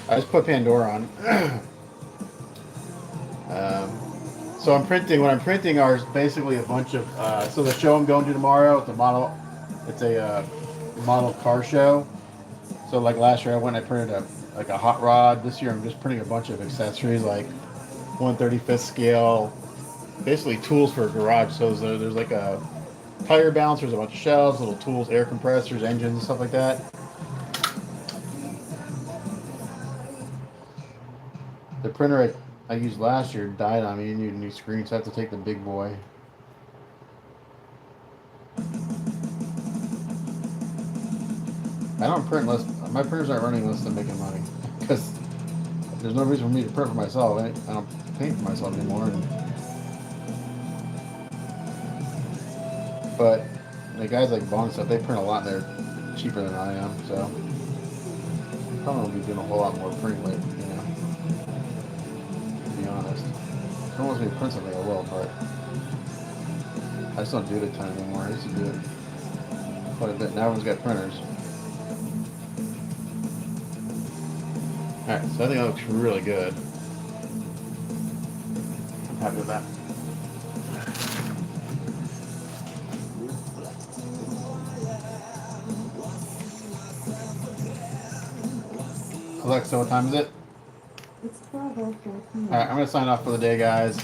I just put Pandora on. So I'm printing. What I'm printing are basically a bunch of. So the show I'm going to tomorrow, it's a model. It's a model car show. So like last year, I went and I printed a hot rod. This year, I'm just printing a bunch of accessories like 1/35th scale, basically tools for a garage. So there's like a tire balancers, a bunch of shelves, little tools, air compressors, engines, and stuff like that. The printer I used last year died on me and needed a new screen, so I have to take the big boy. I don't print unless my printers aren't running unless I'm making money, because there's no reason for me to print for myself. I don't paint for myself anymore. But the guys like Bond stuff, they print a lot and they're cheaper than I am, so probably won't be doing a whole lot more printing lately, you know. be honest. If someone wants me to print something, I will, but I just don't do it a ton anymore. I used to do it quite a bit. Now everyone's got printers. Alright, so I think that looks really good. I'm happy with that. Alexa, what time is it? It's 12:04 Alright, I'm going to sign off for the day, guys.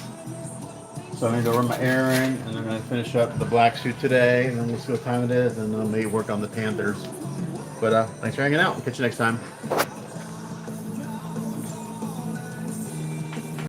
So I'm going to go run my errand, and I'm going to finish up the black suit today, and then we'll see what time it is, and then maybe work on the Panthers. But thanks for hanging out. Catch you next time.